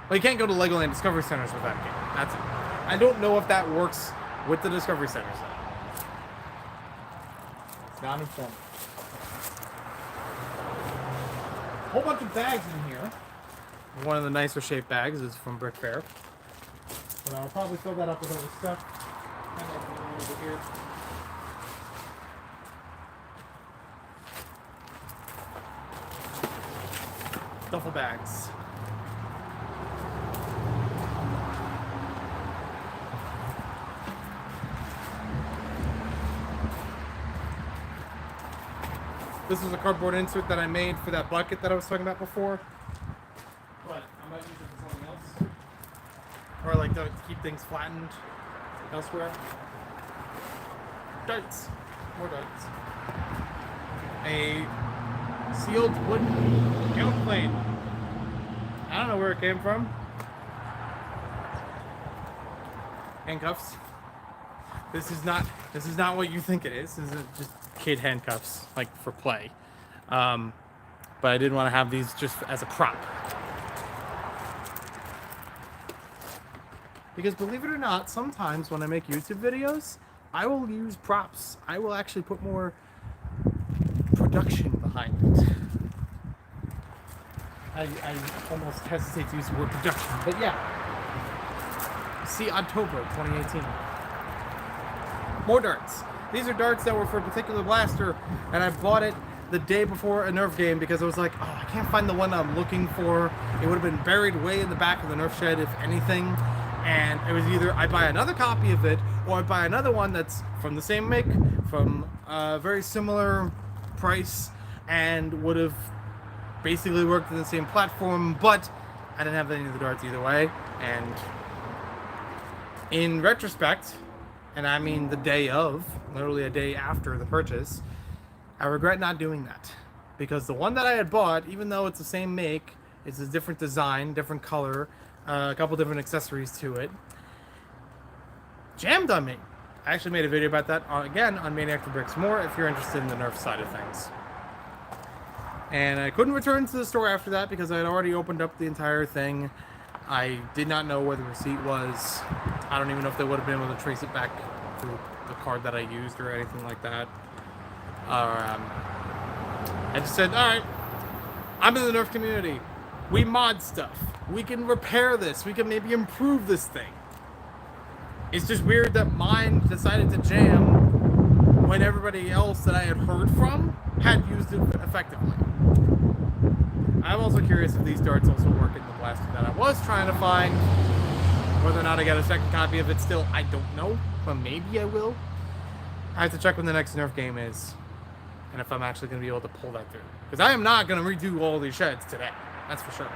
Well, you can't go to Legoland Discovery Centers without a kid. That's it. I don't know if that works with the Discovery Centers, though. It's not informed. A whole bunch of bags in here. One of the nicer shaped bags is from Brick Fair. But I'll probably fill that up with other stuff. Over here. Duffel bags. This is a cardboard insert that I made for that bucket that I was talking about before. But I might use it for something else. Or like to keep things flattened elsewhere. Darts. More darts. A sealed wooden airplane. I don't know where it came from. Handcuffs. This is not what you think it is. This is just kid handcuffs, like for play. But I didn't want to have these just as a prop. Because believe it or not, sometimes when I make YouTube videos, I will use props. I will actually put more production behind it. I almost hesitate to use the word production, but yeah. See October 2018. More darts. These are darts that were for a particular blaster, and I bought it the day before a Nerf game because I was like, oh, I can't find the one I'm looking for. It would have been buried way in the back of the Nerf shed, if anything. And it was either I buy another copy of it, or I buy another one that's from the same make, from a very similar price, and would have basically worked in the same platform, but I didn't have any of the darts either way. And in retrospect, and I mean the day of, literally a day after the purchase, I regret not doing that. because the one that I had bought, even though it's the same make, it's a different design, different color, a couple different accessories to it, jammed on me. I actually made a video about that, again, on Maniac for Bricks More, if you're interested in the Nerf side of things. And I couldn't return to the store after that because I had already opened up the entire thing. I did not know where the receipt was. I don't even know if they would have been able to trace it back through the card that I used or anything like that. I just said, alright, I'm in the Nerf community. We mod stuff. We can repair this. We can maybe improve this thing. It's just weird that mine decided to jam when everybody else that I had heard from had used it effectively. I'm also curious if these darts also work in the blaster that I was trying to find. Whether or not I get a second copy of it still, I don't know. But maybe I will. I have to check when the next Nerf game is. And if I'm actually going to be able to pull that through. Because I am not going to redo all these sheds today. That's for sure.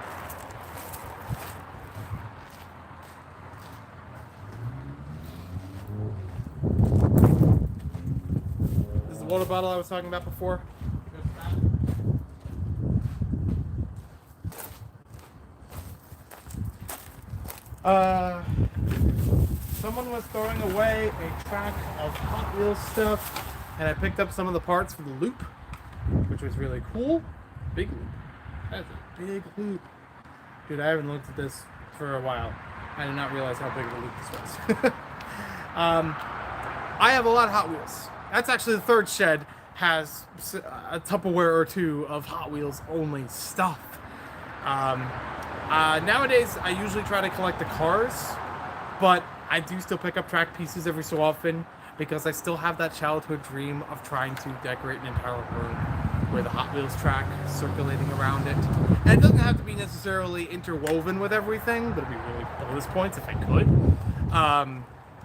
This is the water bottle I was talking about before. Someone was throwing away a track of Hot Wheels stuff, and I picked up some of the parts for the loop, which was really cool. Big loop. That's a big loop. Dude, I haven't looked at this for a while. I did not realize how big of a loop this was. I have a lot of Hot Wheels. That's actually the third shed has a Tupperware or two of Hot Wheels only stuff. Nowadays, I usually try to collect the cars, but I do still pick up track pieces every so often because I still have that childhood dream of trying to decorate an entire room with a Hot Wheels track circulating around it. And it doesn't have to be necessarily interwoven with everything, but it'd be really bonus points if I could.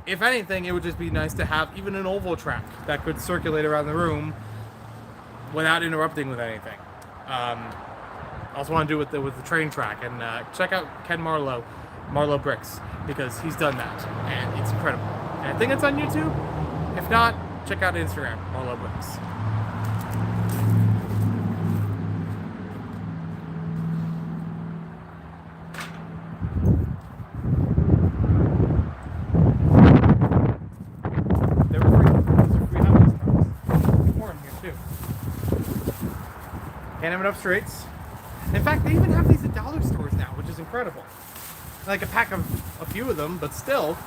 If anything, it would just be nice to have even an oval track that could circulate around the room without interrupting with anything. I also want to do it with the train track, and check out Ken Marlowe Bricks, because he's done that, and it's incredible. And I think it's on YouTube. If not, check out Instagram, Marlowe Bricks. They were free. Those are free Hot Wheels cards. There's more in here, too. Can't have enough straights. In fact, they even have these at dollar stores now, which is incredible. Like a pack of a few of them, but still,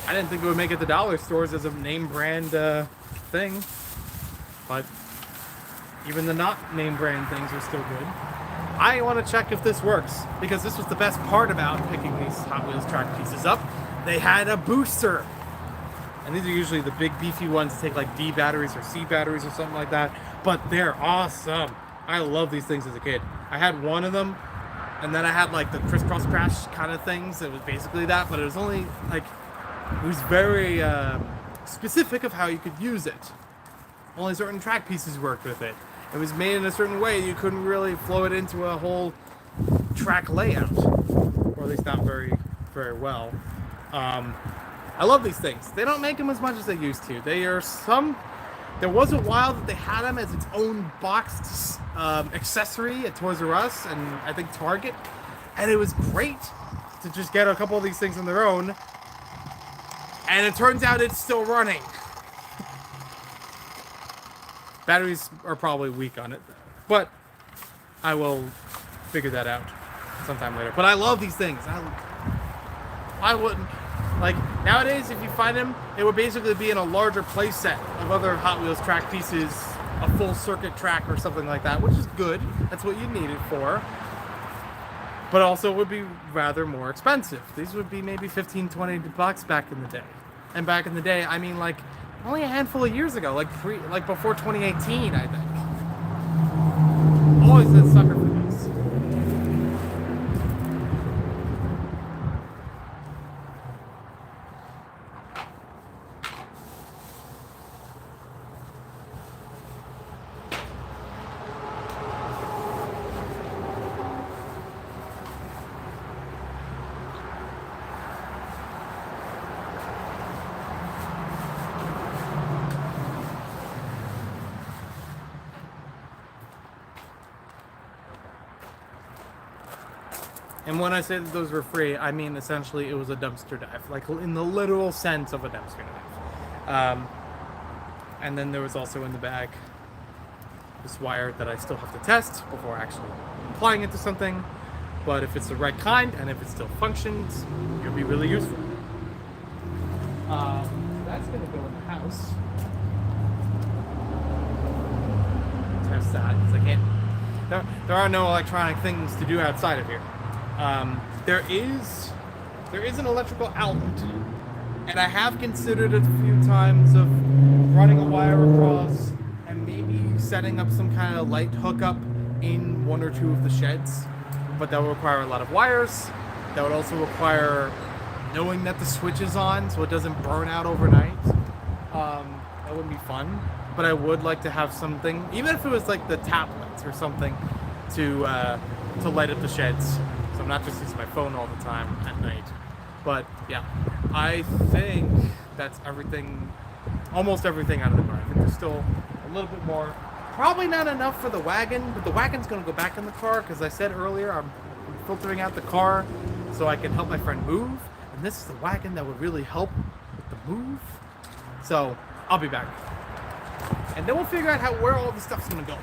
I didn't think it would make it to dollar stores as a name brand thing. But even the not name brand things are still good. I want to check if this works, because this was the best part about picking these Hot Wheels track pieces up. They had a booster. And these are usually the big beefy ones that take like D batteries or C batteries or something like that. But they're awesome. I love these things as a kid. I had one of them, and then I had like the crisscross crash kind of things. It was basically that, but it was only like, it was very specific of how you could use it. Only certain track pieces worked with it. It was made in a certain way. You couldn't really flow it into a whole track layout, or at least not very, very well. I love these things. They don't make them as much as they used to. They are some. There was a while that they had them as its own boxed accessory at Toys R Us and I think Target, and it was great to just get a couple of these things on their own. And it turns out it's still running. Batteries are probably weak on it, but I will figure that out sometime later. But I love these things. I wouldn't. Like, nowadays, if you find them, it would basically be in a larger play set of other Hot Wheels track pieces, a full circuit track or something like that, which is good. That's what you need it for. But also would be rather more expensive. These would be maybe 15, 20 bucks back in the day. And back in the day, I mean, like, only a handful of years ago, like before 2018, I think. Always a sucker for these. And when I say that those were free, I mean essentially it was a dumpster dive, like in the literal sense of a dumpster dive. And then there was also in the bag this wire that I still have to test before actually applying it to something. But if it's the right kind and if it still functions, it'll be really useful. That's gonna go in the house. Test that because I can't. There are no electronic things to do outside of here. There is an electrical outlet, and I have considered it a few times of running a wire across and maybe setting up some kind of light hookup in one or two of the sheds, but that would require a lot of wires. That would also require knowing that the switch is on so it doesn't burn out overnight. That wouldn't be fun, but I would like to have something, even if it was like the tablets or something, to light up the sheds. So I'm not just using my phone all the time at night. But yeah, I think that's everything, almost everything out of the car. I think there's still a little bit more. Probably not enough for the wagon, but the wagon's gonna go back in the car because I said earlier I'm filtering out the car so I can help my friend move. And this is the wagon that would really help with the move. So I'll be back. And then we'll figure out where all the stuff's gonna go.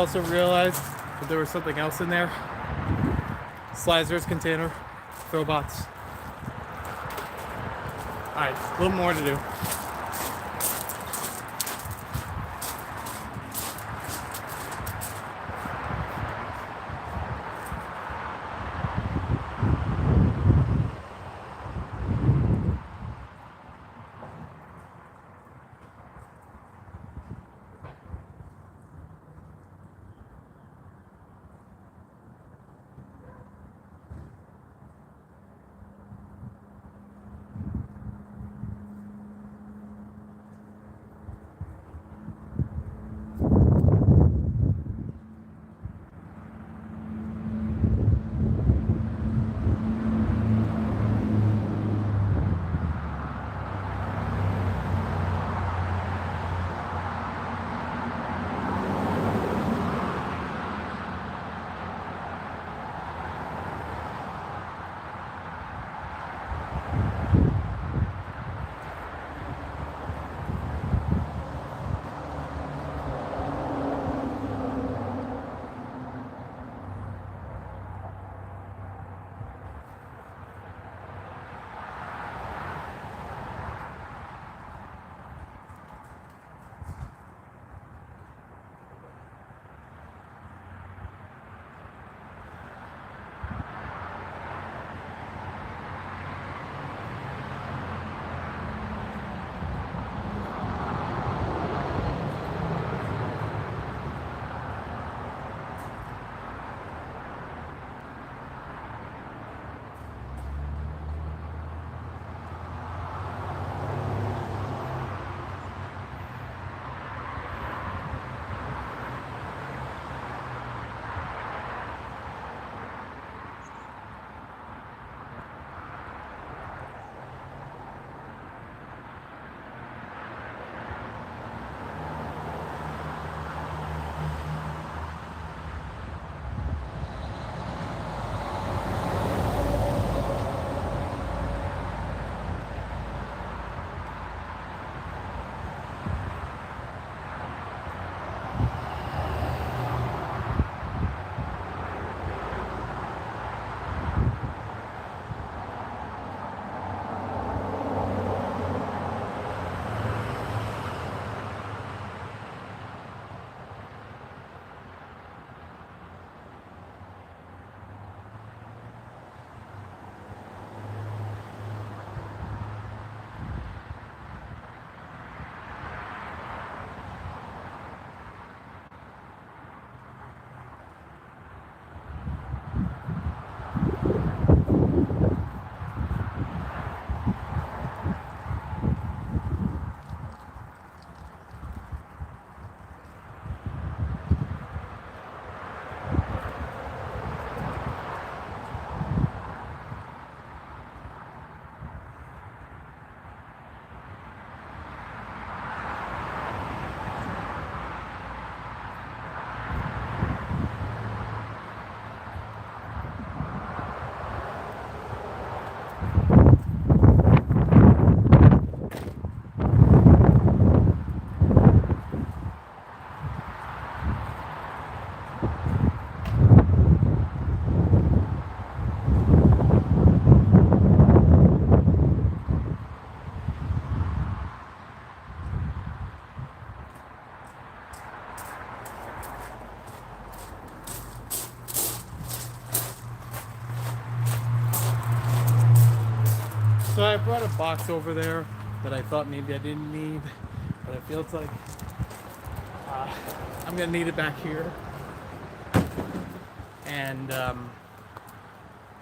also realized that there was something else in there. Slicer's container. Throwbots. Alright, a little more to do. So I brought a box over there that I thought maybe I didn't need, but it feels like I'm gonna need it back here. And I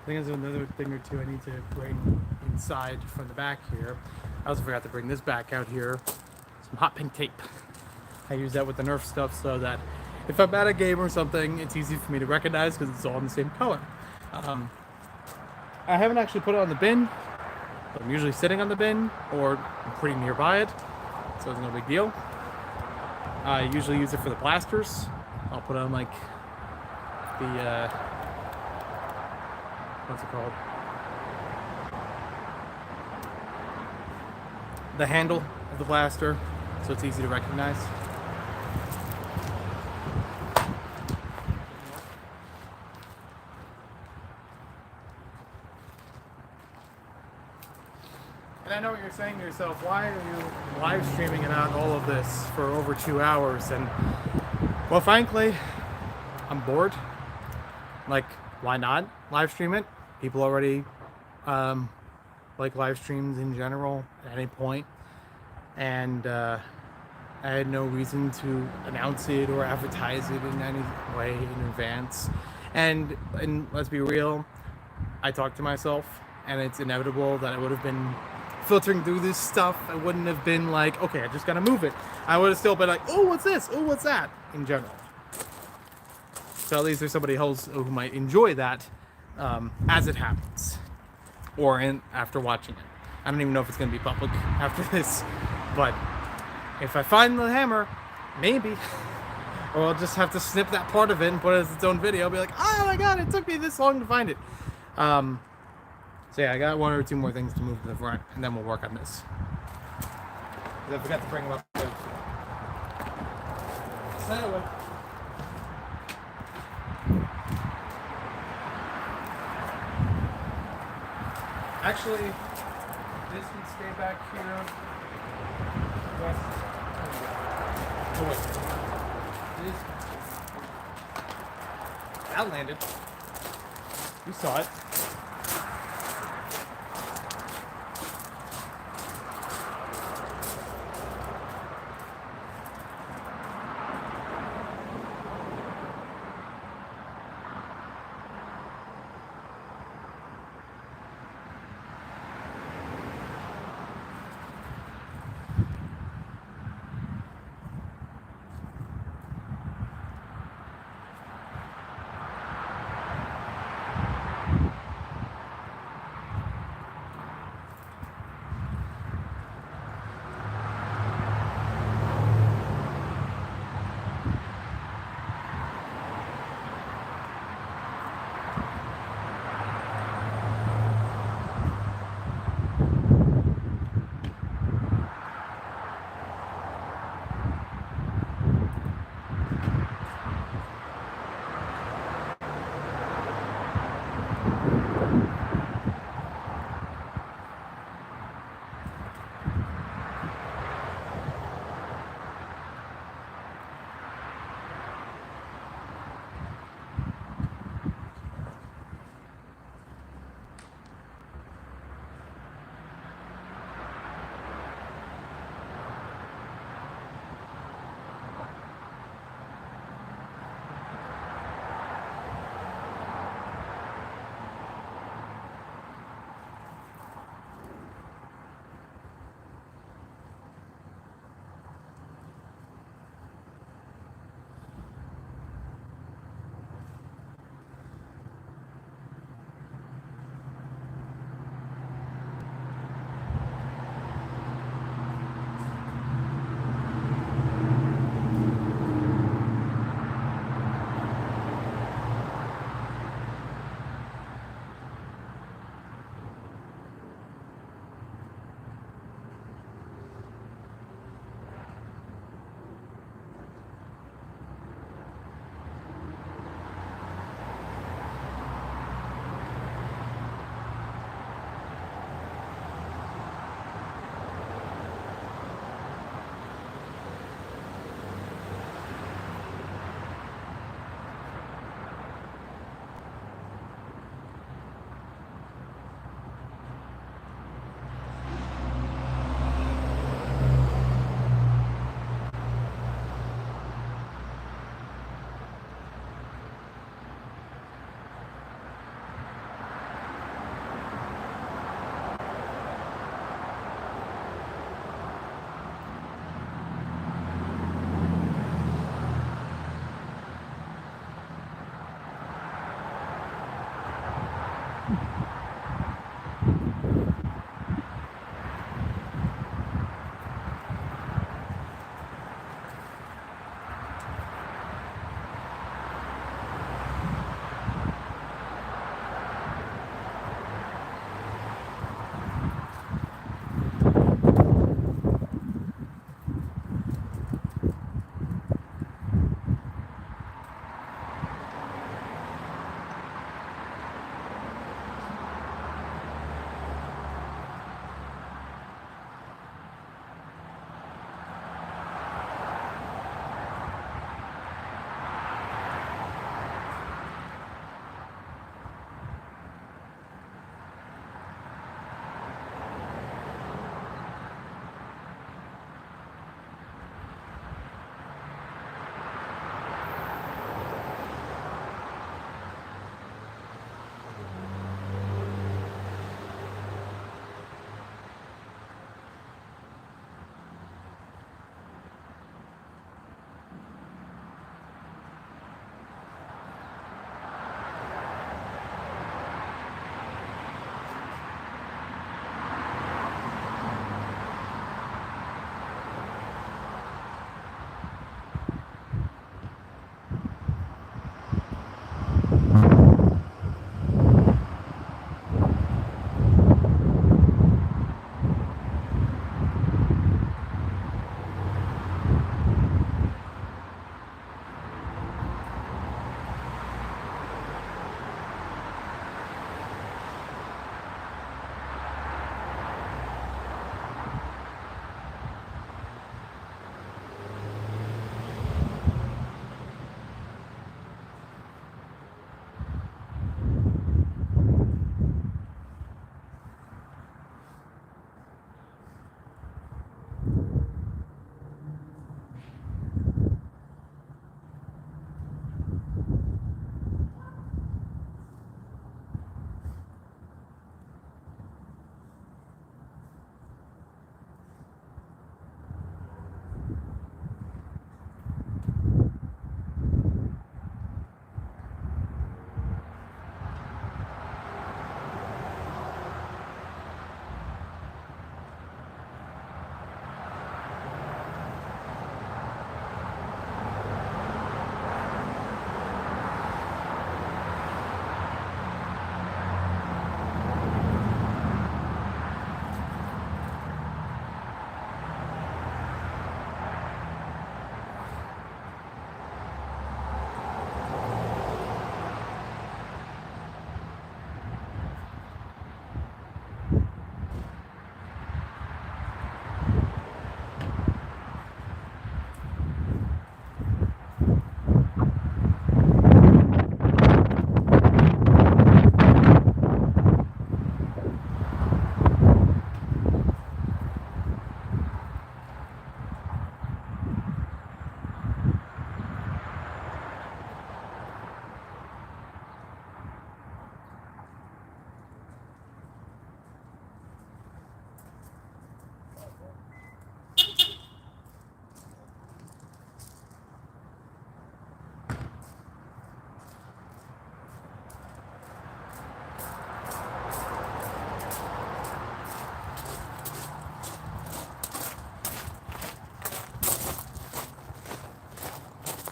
think there's another thing or two I need to bring inside from the back here. I also forgot to bring this back out here. Some hot pink tape. I use that with the Nerf stuff so that if I'm at a game or something, it's easy for me to recognize because it's all in the same color. I haven't actually put it on the bin, but I'm usually sitting on the bin or I'm pretty nearby it, so it's no big deal. I usually use it for the blasters. I'll put on like the what's it called? The handle of the blaster, so it's easy to recognize. And I know what you're saying to yourself, why are you live streaming and on all of this for over 2 hours? And, well, frankly, I'm bored. Like, why not live stream it? People already like live streams in general at any point. And I had no reason to announce it or advertise it in any way in advance. And let's be real, I talked to myself, and it's inevitable that I would have been filtering through this stuff. I wouldn't have been like, okay, I just gotta move it. I would have still been like, oh, what's this? Oh, what's that? In general. So at least there's somebody else who might enjoy that as it happens, or after watching it. I don't even know if it's gonna be public after this, but if I find the hammer, maybe. Or I'll just have to snip that part of it and put it as its own video. I'll be like, oh my god, it took me this long to find it. So yeah, I got 1 or 2 more things to move to the front, and then we'll work on this. I forgot to bring them up. So anyway. Actually, this can stay back here. Oh wait. That landed. You saw it.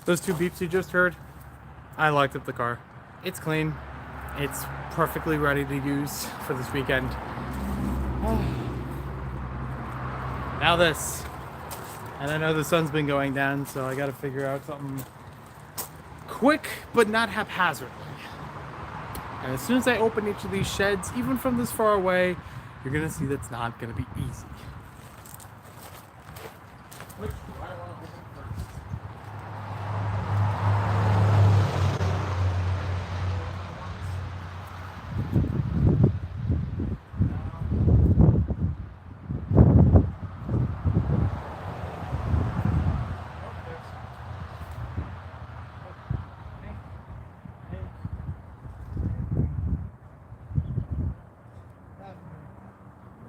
Those two beeps you just heard, I locked up the car. It's clean. It's perfectly ready to use for this weekend. Now this. And I know the sun's been going down, so I gotta figure out something quick, but not haphazardly. And as soon as I open each of these sheds, even from this far away, you're gonna see that's not gonna be easy. Which do I want to open first?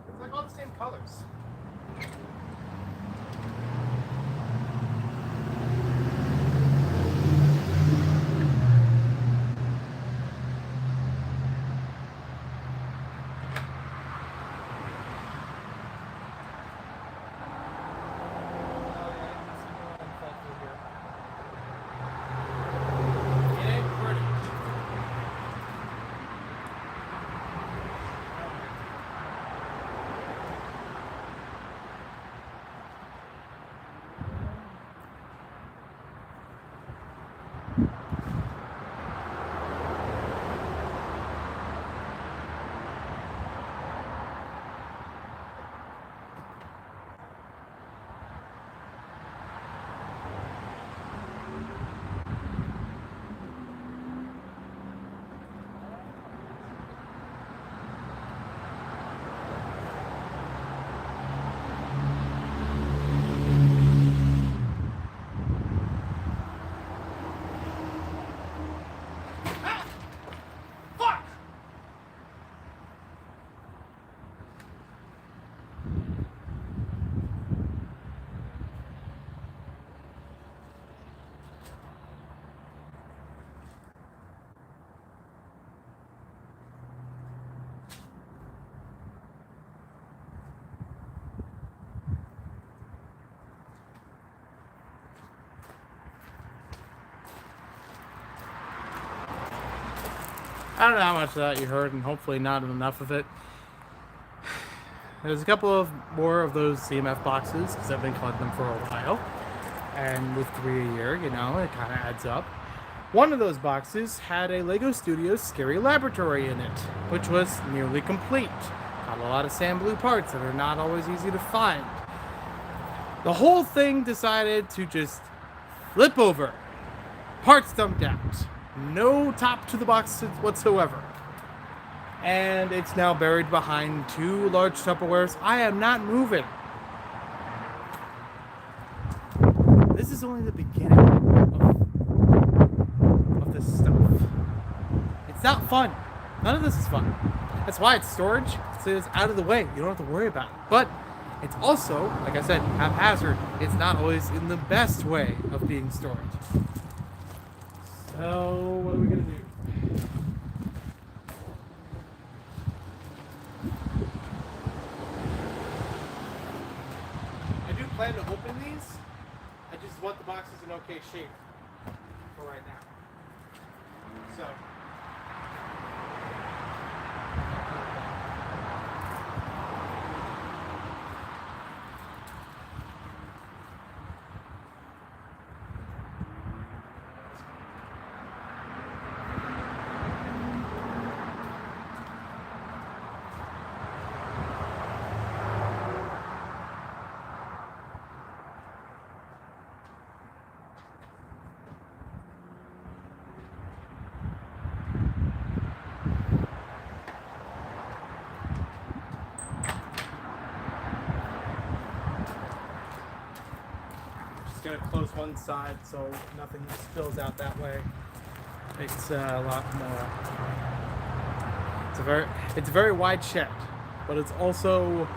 It's like all the same colors. I don't know how much of that you heard, and hopefully not enough of it. There's a couple of more of those CMF boxes, because I've been collecting them for a while. And with 3 a year, you know, it kind of adds up. One of those boxes had a LEGO Studios Scary Laboratory in it, which was nearly complete. Got a lot of sand blue parts that are not always easy to find. The whole thing decided to just flip over. Parts dumped out. No top to the box whatsoever. And it's now buried behind 2 large Tupperwares. I am not moving. This is only the beginning of this stuff. It's not fun. None of this is fun. That's why it's storage. So it's out of the way. You don't have to worry about it. But it's also, like I said, haphazard. It's not always in the best way of being stored. So, what are we going to do? I do plan to open these. I just want the boxes in okay shape for right now. So. Gonna close one side so nothing spills out that way. It's a lot more. It's a very wide shed, but it's also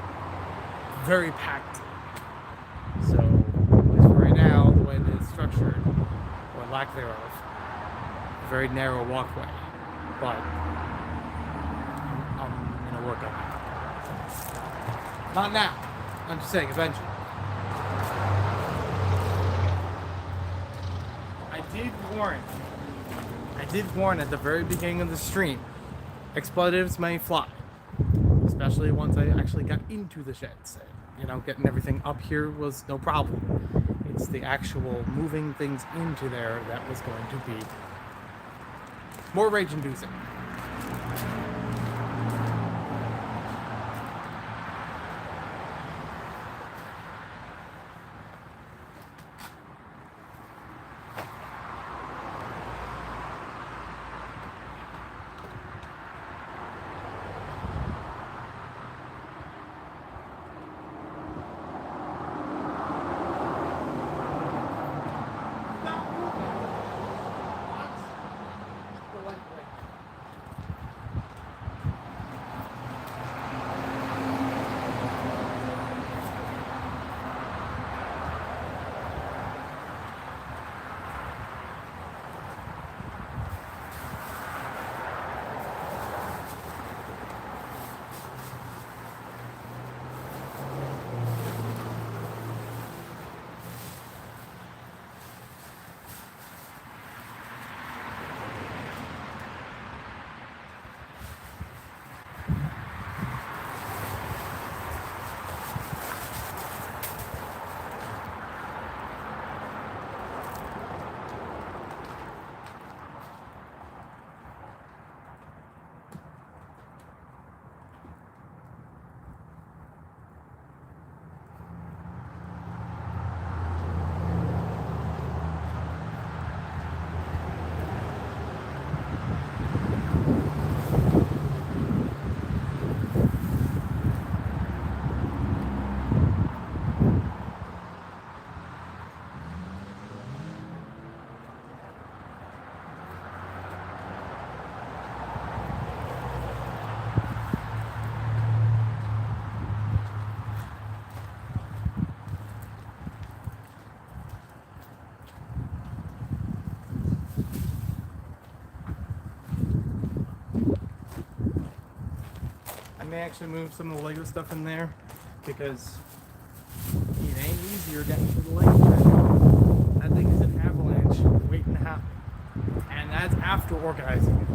very packed. So, at least for right now, the way that it's structured, or lack thereof, a very narrow walkway. But I'm gonna work on it. Not now. I'm just saying, eventually. I warn. I did warn at the very beginning of the stream. Explosives may fly. Especially once I actually got into the sheds. You know, getting everything up here was no problem. It's the actual moving things into there that was going to be more rage-inducing. May actually move some of the Lego stuff in there because it ain't easier getting to the Lego shed. That thing is an avalanche waiting to happen. And that's after organizing it.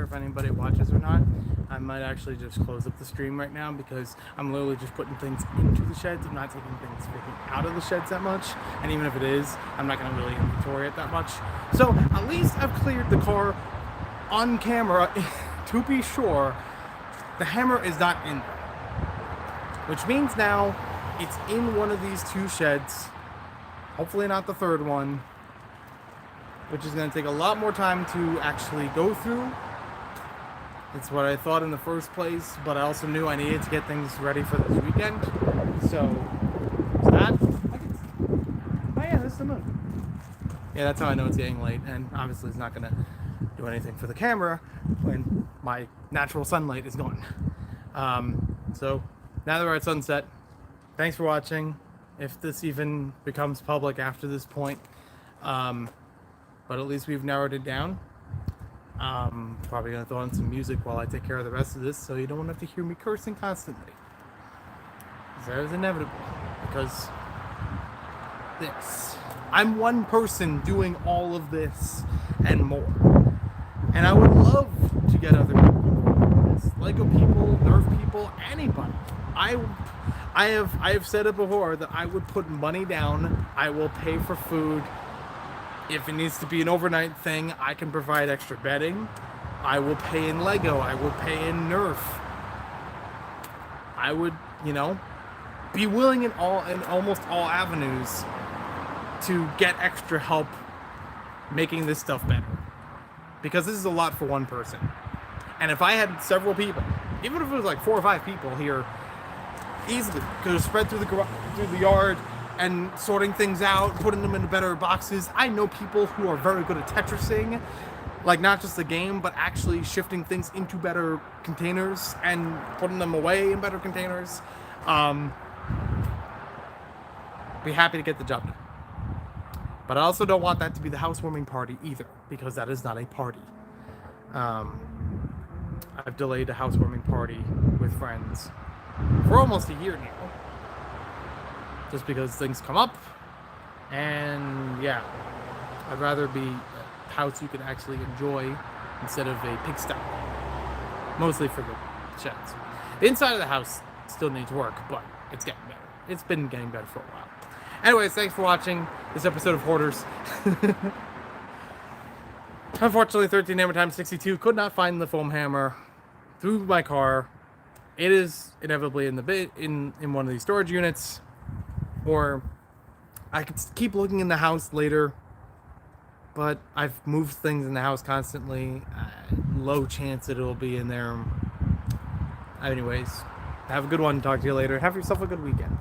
If anybody watches or not, I might actually just close up the stream right now because I'm literally just putting things into the sheds. I'm not taking things freaking out of the sheds that much, and even if it is, I'm not going to really inventory it that much. So at least I've cleared the car on camera to be sure the hammer is not in there, which means now it's in one of these two sheds, hopefully not the third one, which is going to take a lot more time to actually go through. It's what I thought in the first place, but I also knew I needed to get things ready for this weekend. So, that. Oh yeah, that's the moon. Yeah, that's how I know it's getting late, and obviously it's not going to do anything for the camera when my natural sunlight is gone. So, now that we're at sunset, thanks for watching. If this even becomes public after this point, but at least we've narrowed it down. Probably gonna throw in some music while I take care of the rest of this, so you don't have to hear me cursing constantly. That is inevitable, because this I'm one person doing all of this and more. And I would love to get other people involved in this. Lego people, Nerf people, anybody. I have said it before that I would put money down. I will pay for food. If it needs to be an overnight thing, I can provide extra bedding. I will pay in Lego. I will pay in Nerf. I would, be willing in almost all avenues to get extra help making this stuff better. Because this is a lot for one person. And if I had several people, even if it was like 4 or 5 people here, easily could have spread through the yard and sorting things out, putting them into better boxes. I know people who are very good at Tetrising, like not just the game, but actually shifting things into better containers and putting them away in better containers. Be happy to get the job done. But I also don't want that to be the housewarming party either, because that is not a party. I've delayed a housewarming party with friends for almost a year now. Just because things come up. And yeah, I'd rather be a house you can actually enjoy instead of a pigsty. Mostly for the sheds. The inside of the house still needs work, but it's getting better. It's been getting better for a while. Anyways, thanks for watching this episode of Hoarders. Unfortunately, 13hammertime62 could not find the foam hammer through my car. It is inevitably in the in one of these storage units, or I could keep looking in the house later. But I've moved things in the house constantly. Low chance that it'll be in there. Anyways, have a good one. Talk to you later. Have yourself a good weekend.